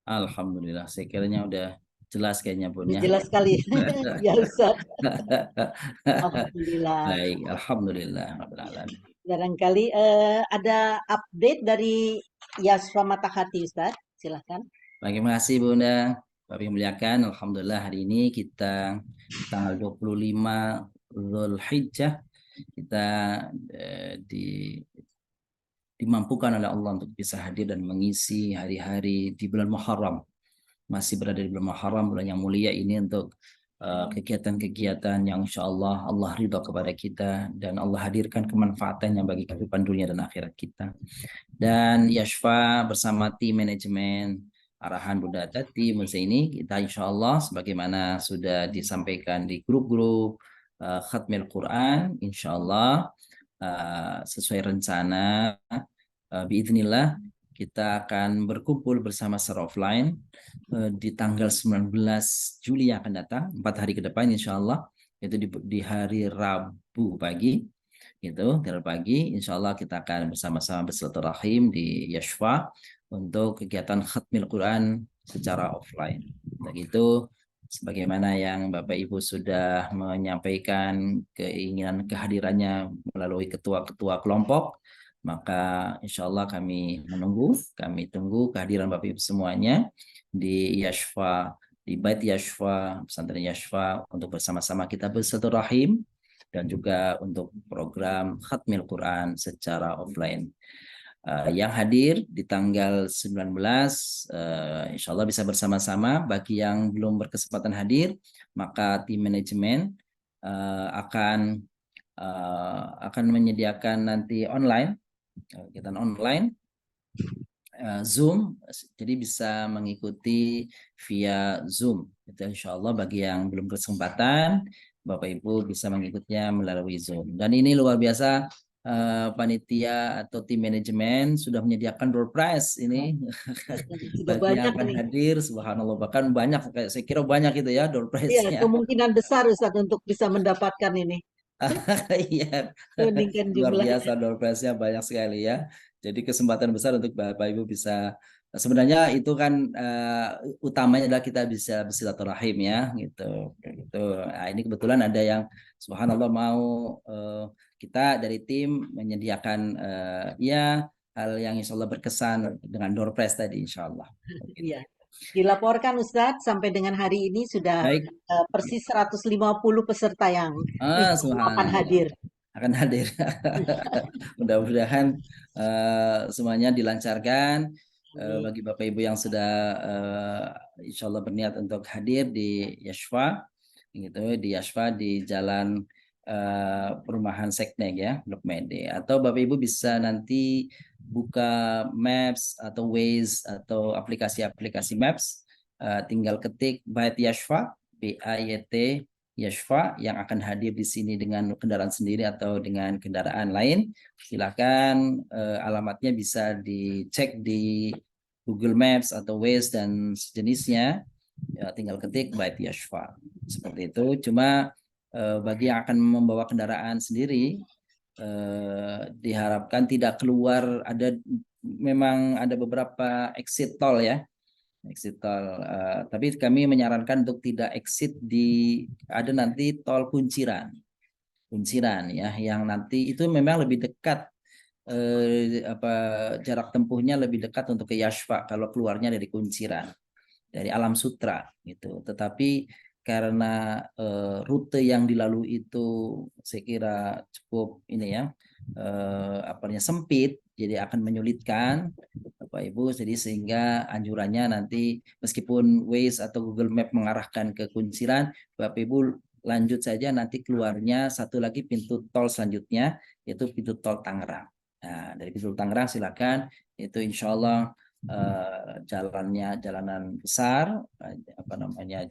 Alhamdulillah, saya kiranya udah jelas kayaknya Bun ya. Jelas sekali ya Ustaz. Alhamdulillah. Baik, alhamdulillah. Barangkali ada update dari Yashfa Mata Hati Ustaz, silahkan. Terima kasih Bunda. Bapak muliakan, alhamdulillah hari ini kita tanggal 25 Zulhijjah kita dimampukan oleh Allah untuk bisa hadir dan mengisi hari-hari di bulan Muharram. Masih berada di bulan Muharram, bulan yang mulia ini untuk kegiatan-kegiatan yang insya Allah ridha kepada kita dan Allah hadirkan kemanfaatannya bagi kehidupan dunia dan akhirat kita. Dan Yashfa bersama tim manajemen arahan Bunda Tati Muzaini, kita insya Allah sebagaimana sudah disampaikan di grup-grup Khatmil Quran, insya Allah sesuai rencana biiznillah kita akan berkumpul bersama secara offline di tanggal 19 Juli yang akan datang, 4 hari ke depan insya Allah, yaitu di hari Rabu pagi, gitu, hari pagi insya Allah kita akan bersama-sama bersilaturahim di Yashfa untuk kegiatan Khatmil Quran secara offline. Begitu sebagaimana yang Bapak Ibu sudah menyampaikan keinginan kehadirannya melalui ketua-ketua kelompok, maka insya Allah kami tunggu kehadiran Bapak Ibu semuanya di Yashfa, di Bait Yashfa, pesantren Yashfa, untuk bersama-sama kita bersilaturahim dan juga untuk program Khatmil Quran secara offline. Yang hadir di tanggal 19, insya Allah bisa bersama-sama. Bagi yang belum berkesempatan hadir, maka tim manajemen akan menyediakan nanti online, kegiatan online, Zoom, jadi bisa mengikuti via Zoom. Itu insya Allah bagi yang belum berkesempatan, Bapak Ibu bisa mengikutinya melalui Zoom. Dan ini luar biasa, panitia atau tim manajemen sudah menyediakan door prize ini Sudah bagi yang banyak akan nih. hadir. Subhanallah, bahkan banyak, saya kira banyak itu ya door Iya, prize-nya. kemungkinan besar Ustaz untuk bisa mendapatkan ini. Iya, Meningkatkan luar jumlah. biasa door prize-nya banyak sekali ya. Jadi kesempatan besar untuk Bapak Ibu bisa, sebenarnya itu kan utamanya adalah kita bisa bersilaturahim ya gitu. Gitu. Nah, ini kebetulan ada yang subhanallah mau kita dari tim menyediakan ya hal yang insya Allah berkesan dengan door prize tadi insya Allah. Iya. Dilaporkan Ustadz sampai dengan hari ini sudah Baik, persis 150 peserta yang insya Allah akan subhanallah hadir. akan hadir. Mudah-mudahan semuanya dilancarkan. Bagi Bapak Ibu yang sudah insya Allah berniat untuk hadir di Yashfa, gitu, di Yashfa di Jalan Perumahan Seknek ya, Blok Mede. Atau Bapak Ibu bisa nanti buka Maps atau Waze atau aplikasi-aplikasi Maps, tinggal ketik Bait Yashfa, BAYT Yashfa, yang akan hadir di sini dengan kendaraan sendiri atau dengan kendaraan lain. Silakan, alamatnya bisa dicek di Google Maps atau Waze dan sejenisnya. Ya, tinggal ketik Bait Yashfa. Seperti itu. Cuma bagi yang akan membawa kendaraan sendiri, diharapkan tidak keluar, memang ada beberapa exit tol ya. Exit tol, tapi kami menyarankan untuk tidak exit ada nanti tol Kunciran ya, yang nanti itu memang lebih dekat, jarak tempuhnya lebih dekat untuk ke Yashfa kalau keluarnya dari Kunciran, dari Alam Sutra gitu. Tetapi karena rute yang dilalui itu saya kira cukup ini ya, sempit, jadi akan menyulitkan Bapak Ibu. Jadi sehingga anjurannya nanti meskipun Waze atau Google Map mengarahkan ke Kunciran, Bapak Ibu lanjut saja, nanti keluarnya satu lagi pintu tol selanjutnya, yaitu pintu tol Tangerang. Nah, dari pintu Tangerang silakan, itu insya Allah jalanan besar,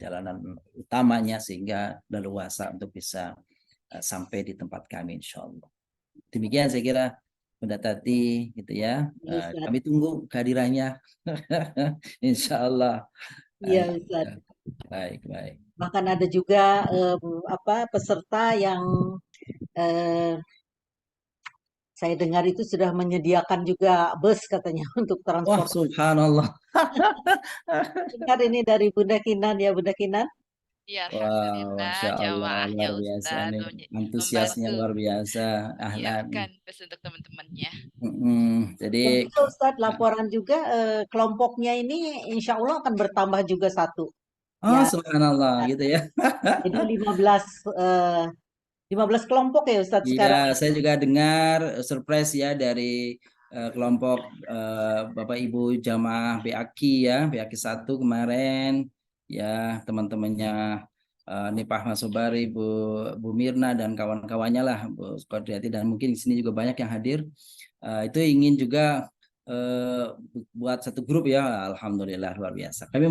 jalanan utamanya, sehingga leluasa untuk bisa sampai di tempat kami insya Allah. Demikian saya kira Bunda Tati gitu ya. Kami tunggu kehadirannya insya Allah. Iya Ustaz. Baik. Bahkan ada juga peserta yang saya dengar itu sudah menyediakan juga bus katanya untuk Wah, transport. subhanallah. Dengar ini dari Bunda Kinan ya, Bunda Kinan. Ya, Wow, alhamdulillah Masya Allah, jamaahnya luar biasa Ustadz nih. Antusiasnya membantu luar biasa. Ahlan. menyiapkan bus untuk teman-temannya. Jadi Dan juga Ustadz laporan juga kelompoknya ini insya Allah akan bertambah juga satu. Ya, subhanallah gitu ya. jadi 15 kelompok ya Ustadz sekarang. Iya, saya juga dengar surprise ya dari kelompok Bapak Ibu jamaah BAKI ya, BAKI 1 kemarin ya, teman-temannya Nipah Masobari, Bu Mirna dan kawan-kawannya lah, Bu Skodriati, dan mungkin di sini juga banyak yang hadir. Itu ingin juga buat satu grup ya, alhamdulillah luar biasa. Kami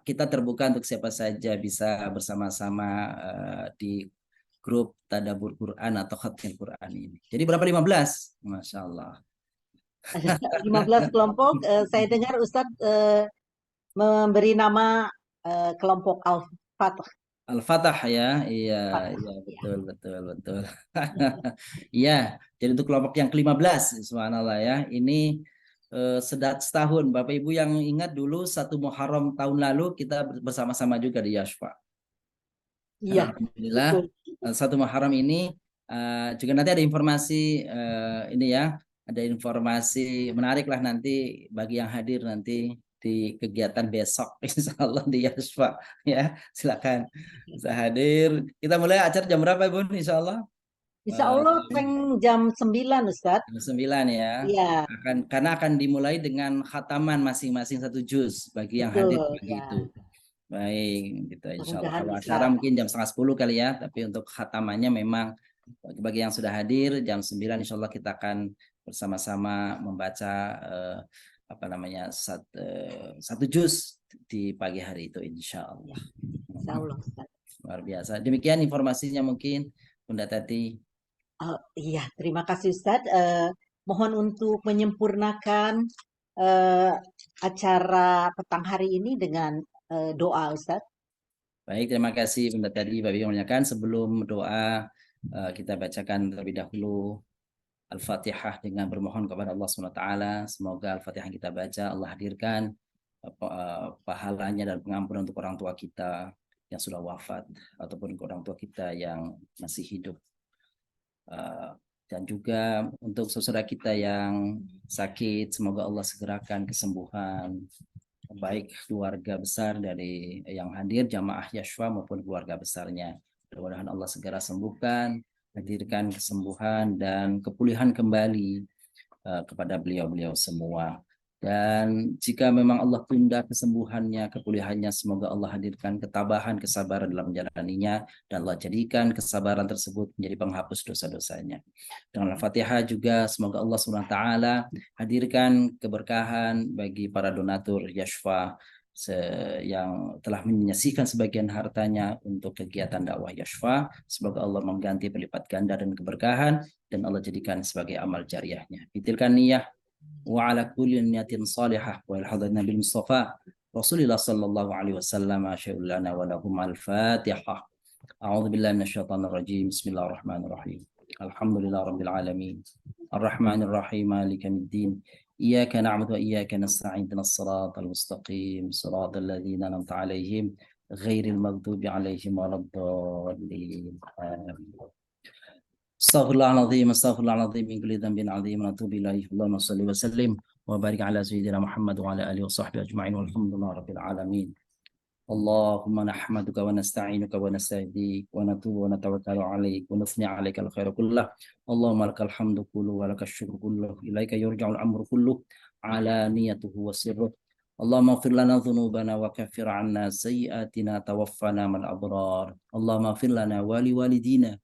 kita terbuka untuk siapa saja bisa bersama-sama di grup Tadabur Quran atau Khatmil Quran ini. Jadi berapa 15? Masya Allah. 15 kelompok, saya dengar Ustadz memberi nama kelompok Al-Fatah. Al-Fatah ya, iya betul. Iya, jadi untuk kelompok yang ke-15, subhanallah ya, ini setahun. Bapak Ibu yang ingat dulu 1 Muharram tahun lalu kita bersama-sama juga di Yashfa. Iya, Alhamdulillah, betul. 1 Muharram ini juga nanti ada informasi ini ya, ada informasi menarik lah nanti bagi yang hadir nanti di kegiatan besok insya Allah di Yashfa ya, silakan bisa hadir. Kita mulai acara jam berapa Ibu insya Allah? Insya Allah jam 9 Ustadz. Jam 9 ya. Iya, Karena akan dimulai dengan khataman masing-masing 1 juz bagi yang hadir betul. pagi Ya, itu. Baik, gitu insya Allah. mudah-mudahan Kalau bisa. acara mungkin jam 9:30 kali ya, tapi untuk khatamannya memang bagi yang sudah hadir jam 9 insya Allah kita akan bersama-sama membaca apa namanya satu juz di pagi hari itu insya Allah. Insya Allah Ustadz. Luar biasa. Demikian informasinya mungkin Bunda Tati. Iya, terima kasih Ustadz. Mohon untuk menyempurnakan acara petang hari ini dengan doa Ustadz. Baik, terima kasih Bunda Tati. Bapak Ibu menanyakan sebelum doa kita bacakan terlebih dahulu Al-Fatihah dengan bermohon kepada Allah SWT. Semoga Al-Fatihah yang kita baca Allah hadirkan pahalanya dan pengampunan untuk orang tua kita yang sudah wafat ataupun orang tua kita yang masih hidup. Dan juga untuk saudara kita yang sakit, semoga Allah segerakan kesembuhan, baik keluarga besar dari yang hadir, jamaah Yashfa maupun keluarga besarnya. Mudah-mudahan Allah segera sembuhkan, hadirkan kesembuhan dan kepulihan kembali kepada beliau-beliau semua. Dan jika memang Allah tunda kesembuhannya, kepulihannya, semoga Allah hadirkan ketabahan, kesabaran dalam menjalaninya, dan Allah jadikan kesabaran tersebut menjadi penghapus dosa-dosanya. Dengan Al-Fatihah juga semoga Allah SWT hadirkan keberkahan bagi para donatur Yashfa yang telah menyisihkan sebagian hartanya untuk kegiatan dakwah Yashfa. Semoga Allah mengganti berlipat ganda dan keberkahan, dan Allah jadikan sebagai amal jariahnya. Bitilkan niyah wa ala kulli niyatin salihah wa ilhadna bil Mustafa Rasulullah sallallahu alaihi wasallam asyhadu lana wa lahum al-Fatihah. A'udzu billahi minasyaitonir rajim. Bismillahirrahmanirrahim. Alhamdulillah rabbil alamin. Arrahmanir rahim. Maliki yaumiddin. Iyyaka na'budu wa iyyaka nasta'in. Ihdinas siratal mustaqim. Siratal ladzina an'amta 'alaihim ghairil maghdubi 'alaihim waladdallin. Amin. Astaghfirullahaladzim, astaghfirullahaladzim min kulli dhanbin 'adzim wa atubu ilaih. Allahumma shalli wa sallim wa barik ala sayyidina Muhammad wa ala alihi wa sahbihi ajma'in walhamdulillahi rabbil alamin. Allahumma nahmaduka wa nasta'inuka wa nasta'idika wa natubu wa natawakkalu 'alaik wa nuthni 'alaika al-khaira kullah. Allahumma lakal hamdu kullu wa lakash syukru kullu. Ilaika yurja'ul amru kullu 'ala niyatuhu wa sirruh. Allahumma ighfir lana dhunubana wa kaffir 'anna sayyi'atina tawaffana mal abrar. Allahumma ighfir lana wa liwalidina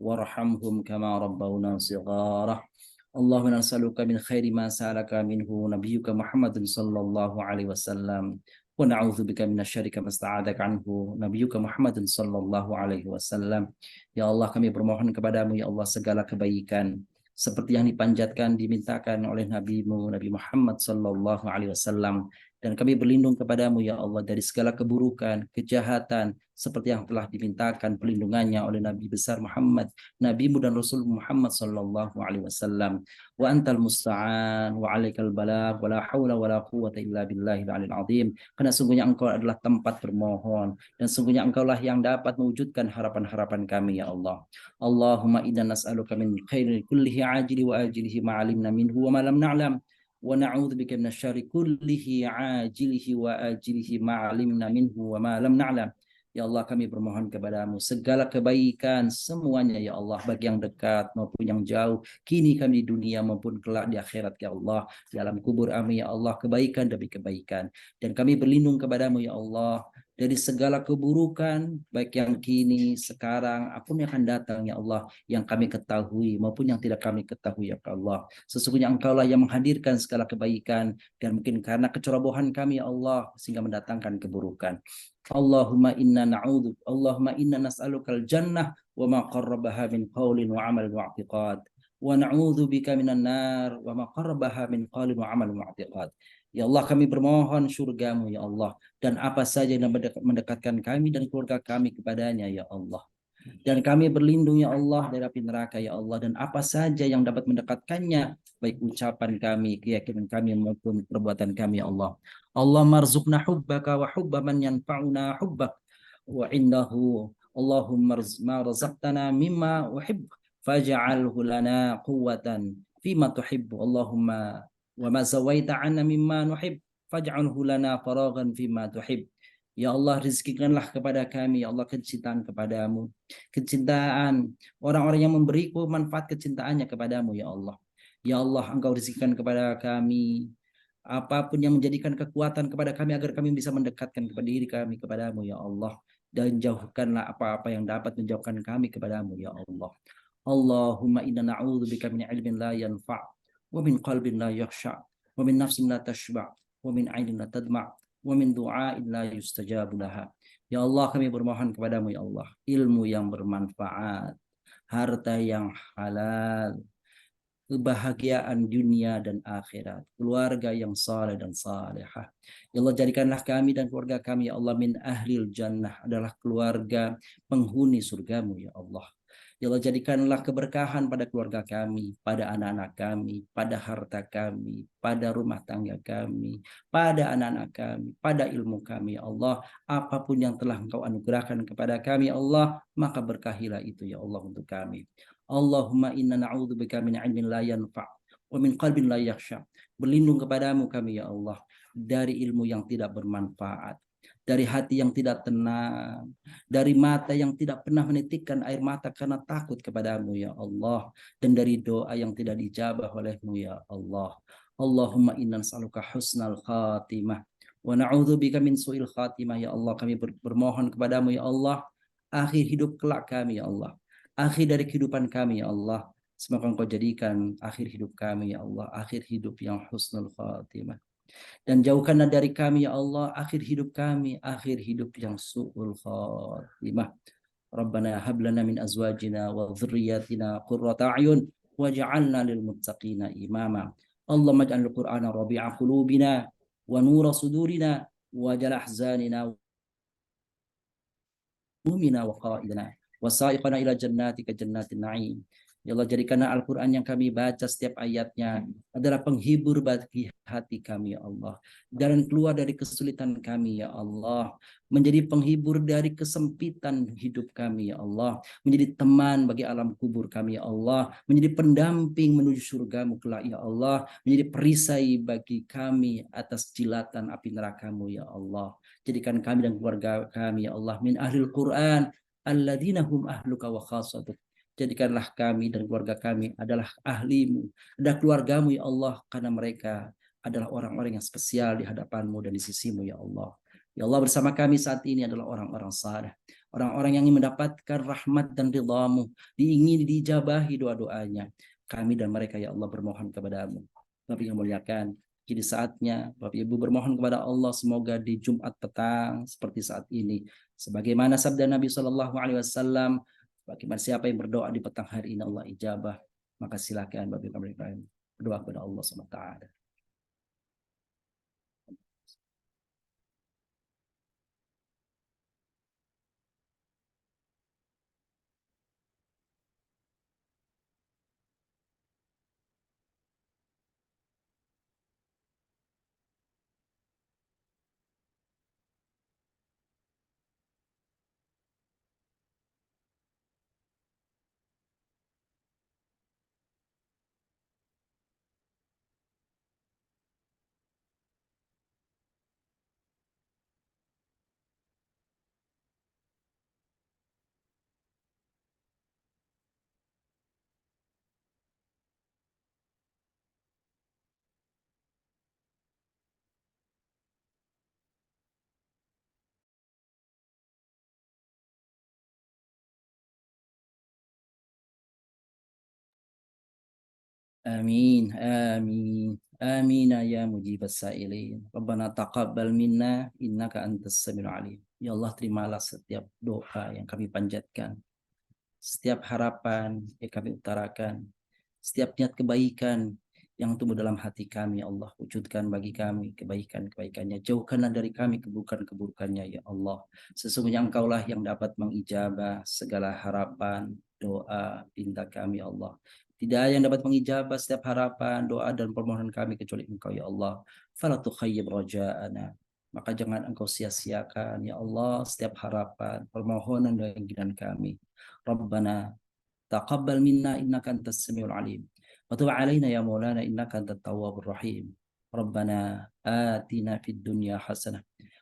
warhamhum kama rabbawna shighara. Allahumma nas'aluka min khairi ma sa'alaka minhu nabiyyuka Muhammadun sallallahu alaihi wasallam wa na'udzubika minasyarri kama sta'adzaka anhu nabiyyuka Muhammadun sallallahu alaihi wasallam. Ya Allah, kami bermohon kepadamu ya Allah segala kebaikan seperti yang dipanjatkan dimintakan oleh Nabi-Mu Nabi Muhammad sallallahu alaihi wasallam, dan kami berlindung kepadamu ya Allah dari segala keburukan, kejahatan seperti yang telah dimintakan perlindungannya oleh Nabi besar Muhammad, Nabi-Mu dan Rasul Muhammad sallallahu alaihi wasallam. Wa antal musta'an wa 'alaikal balagh wa la haula wa la quwwata illa billahil 'aliyil 'azim. Karena sungguhnya Engkau adalah tempat bermohon, dan sungguhnya Engkaulah yang dapat mewujudkan harapan-harapan kami ya Allah. Allahumma inna nas'aluka min khairi kullihi ajili wa ajilihi ma 'alimna minhu wa ma lam na'lam. Wa na'udzubika minasyarri kullihi ajilihi wa ajilihi ma 'alimna minhu wa ma lam na'lam. Ya Allah, kami bermohon kepadamu segala kebaikan semuanya ya Allah, bagi yang dekat maupun yang jauh, kini kami di dunia maupun kelak di akhirat ya Allah, di alam kubur kami ya Allah, kebaikan demi kebaikan. Dan kami berlindung kepadamu ya Allah dari segala keburukan, baik yang kini, sekarang, apapun yang akan datang ya Allah, yang kami ketahui maupun yang tidak kami ketahui ya Allah. Sesungguhnya Engkaulah yang menghadirkan segala kebaikan, dan mungkin karena kecerobohan kami ya Allah sehingga mendatangkan keburukan. Allahumma inna nas'alukal jannah wa ma qarrabaha min qaulin wa amalin wa i'tiqad, wa na'udzubika minan nar wa ma qarrabaha min qaulin wa amalin wa i'tiqad. Ya Allah, kami bermohon surgamu ya Allah, dan apa saja yang mendekatkan kami dan keluarga kami kepadanya ya Allah. Dan kami berlindung ya Allah dari api neraka ya Allah, dan apa saja yang dapat mendekatkannya, baik ucapan kami, keyakinan kami maupun perbuatan kami ya Allah. Allah marzuqna hubbaka wa hubba man yanfa'una hubbak wa indahu Allahumma ma razaqtana mimma uhib faj'alhu lana quwwatan fima tuhibbu Allahumma wa ma zawaita 'anna mimma nuhib faj'alhu lana faraghan fima tuhib. Ya Allah, rizkikanlah kepada kami, ya Allah, kecintaan kepadamu. Kecintaan orang-orang yang memberiku manfaat kecintaannya kepadamu, ya Allah. Ya Allah, Engkau rizkikan kepada kami apapun yang menjadikan kekuatan kepada kami agar kami bisa mendekatkan kepada diri kami kepadamu, ya Allah. Dan jauhkanlah apa-apa yang dapat menjauhkan kami kepadamu, ya Allah. Allahumma inna na'udzubika min ilmin la yanfa' wa min qalbin la yakhsha' wa min nafsin la tashba' wa min 'ainin la tadma' wa min du'ain la yustajabu laha. Ya Allah, kami bermohon kepadamu ya Allah, ilmu yang bermanfaat, harta yang halal, kebahagiaan dunia dan akhirat, keluarga yang saleh dan salehah. Ya Allah, jadikanlah kami dan keluarga kami ya Allah min ahlil jannah, adalah keluarga penghuni surgamu ya Allah. Ya Allah, jadikanlah keberkahan pada keluarga kami, pada anak-anak kami, pada harta kami, pada rumah tangga kami, pada anak-anak kami, pada ilmu kami, ya Allah. Apapun yang telah Engkau anugerahkan kepada kami, ya Allah, maka berkahilah itu, ya Allah, untuk kami. Allahumma inna na'udzubika min ilmin la yanfa' wa min qalbin la yakhsha. Berlindung kepadamu kami, ya Allah, dari ilmu yang tidak bermanfaat, dari hati yang tidak tenang, dari mata yang tidak pernah menitikkan air mata karena takut kepadamu ya Allah, dan dari doa yang tidak dijabah olehmu ya Allah. Allahumma inna nas'aluka husnal khatimah wa na'udzubika min su'il khatimah ya Allah. Kami bermohon kepadamu ya Allah, akhir hidup kelak kami ya Allah, akhir dari kehidupan kami ya Allah, semoga Engkau jadikan akhir hidup kami ya Allah akhir hidup yang husnul khatimah. Dan jauhkanlah dari kami ya Allah akhir hidup kami akhir hidup yang su'ul khatimah. Rabbana hab lana min azwajina wa dhurriyyatina qurrata a'yun waj'alna lil muttaqina imama. Allahumma ij'al al-Qur'ana rabi'a qulubina wa nura sudurina wa jala ahzanina mumina wa qaidana wa sa'iqana ila jannatika jannatin na'im. Ya Allah, jadikanlah Al-Quran yang kami baca setiap ayatnya adalah penghibur bagi hati kami, ya Allah. Dan keluar dari kesulitan kami, ya Allah. Menjadi penghibur dari kesempitan hidup kami, ya Allah. Menjadi teman bagi alam kubur kami, ya Allah. Menjadi pendamping menuju surgamu kelak, ya Allah. Menjadi perisai bagi kami atas jilatan api nerakamu, ya Allah. Jadikan kami dan keluarga kami, ya Allah, min ahlil Quran alladzina hum ahluka wa khasatuk. Jadikanlah kami dan keluarga kami adalah ahlimu, adalah keluargamu ya Allah, karena mereka adalah orang-orang yang spesial di hadapanmu dan di sisimu ya Allah. Ya Allah, bersama kami saat ini adalah orang-orang saleh, orang-orang yang ingin mendapatkan rahmat dan ridhamu, diingini dijabahi doa-doanya. Kami dan mereka ya Allah bermohon kepadamu. Bapak yang muliakan, kini saatnya Bapak Ibu bermohon kepada Allah semoga di Jumat petang seperti saat ini, sebagaimana sabda Nabi SAW, bagaimana siapa yang berdoa di petang hari ini Allah ijabah, maka silakan Bapak Ibu berdoa kepada Allah SWT. Amin, amin, amin ya mujibas sa'ilin. Rabbana taqabbal minna innaka antas samiul alim. Ya Allah, terimalah setiap doa yang kami panjatkan, setiap harapan yang kami utarakan, setiap niat kebaikan yang tumbuh dalam hati kami, ya Allah. Wujudkan bagi kami kebaikan-kebaikannya. Jauhkanlah dari kami keburukan-keburukannya, ya Allah. Sesungguhnya Engkaulah yang dapat mengijabah segala harapan, doa, pinta kami, ya Allah. Tidak ada yang dapat mengijabah setiap harapan, doa, dan permohonan kami kecuali Engkau, ya Allah. Fala tukhayyib raja'ana. Maka jangan Engkau sia-siakan, ya Allah, setiap harapan, permohonan, dan keinginan kami. Rabbana taqabbal minna innaka antas samiul alim. Wa tub alaina ya maulana innaka antat tawwabur rahim. Rabbana atina fid dunya hasanah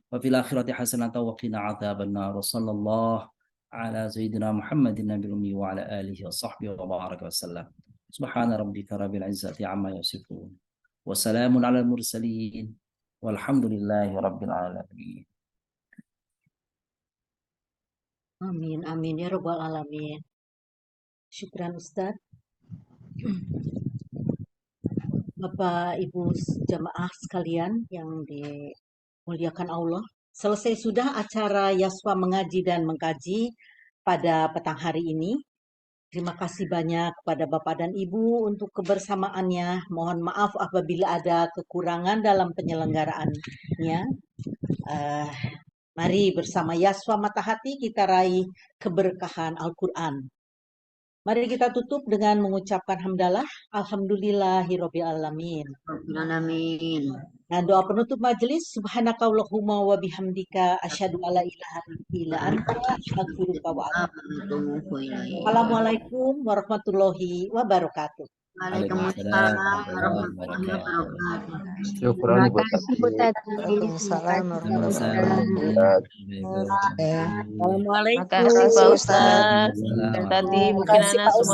wa fil akhirati hasanah wa qina adzabannar. Wa sallallahu ala sayyidina Muhammadin nabiyil ummi wa ala alihi wa sahbihi wa baraka wa sallam. Subhana rabbika rabbil izzati amma yasifun. Wa salamun alal mursalin. Walhamdulillahi rabbil alamin. Amin, amin ya Rabbal Alamin. Syukran Ustaz. Bapak Ibu jamaah sekalian yang dimuliakan Allah. Selesai sudah acara Yaswa mengaji dan mengkaji pada petang hari ini. Terima kasih banyak kepada Bapak dan Ibu untuk kebersamaannya. Mohon maaf apabila ada kekurangan dalam penyelenggaraannya. Mari bersama Yaswa Mata Hati kita raih keberkahan Al-Quran. Mari kita tutup dengan mengucapkan hamdalah. Alhamdulillahirabbil alamin. Amin. Nah, doa penutup majelis, subhanakallahumma wa bihamdika asyhadu alla ilaha illa anta astaghfiruka wa atubu ilaik. Assalamualaikum warahmatullahi wabarakatuh. Waalaikumsalam warahmatullahi wabarakatuh. Syukran Terima Bu kasih Bu Tati. Waalaikumsalam warahmatullahi Tati. wabarakatuh. Assalamualaikum Makasih, Pak Ustaz. Ustadz. Dan tadi mungkin Makasih, anak Pak semua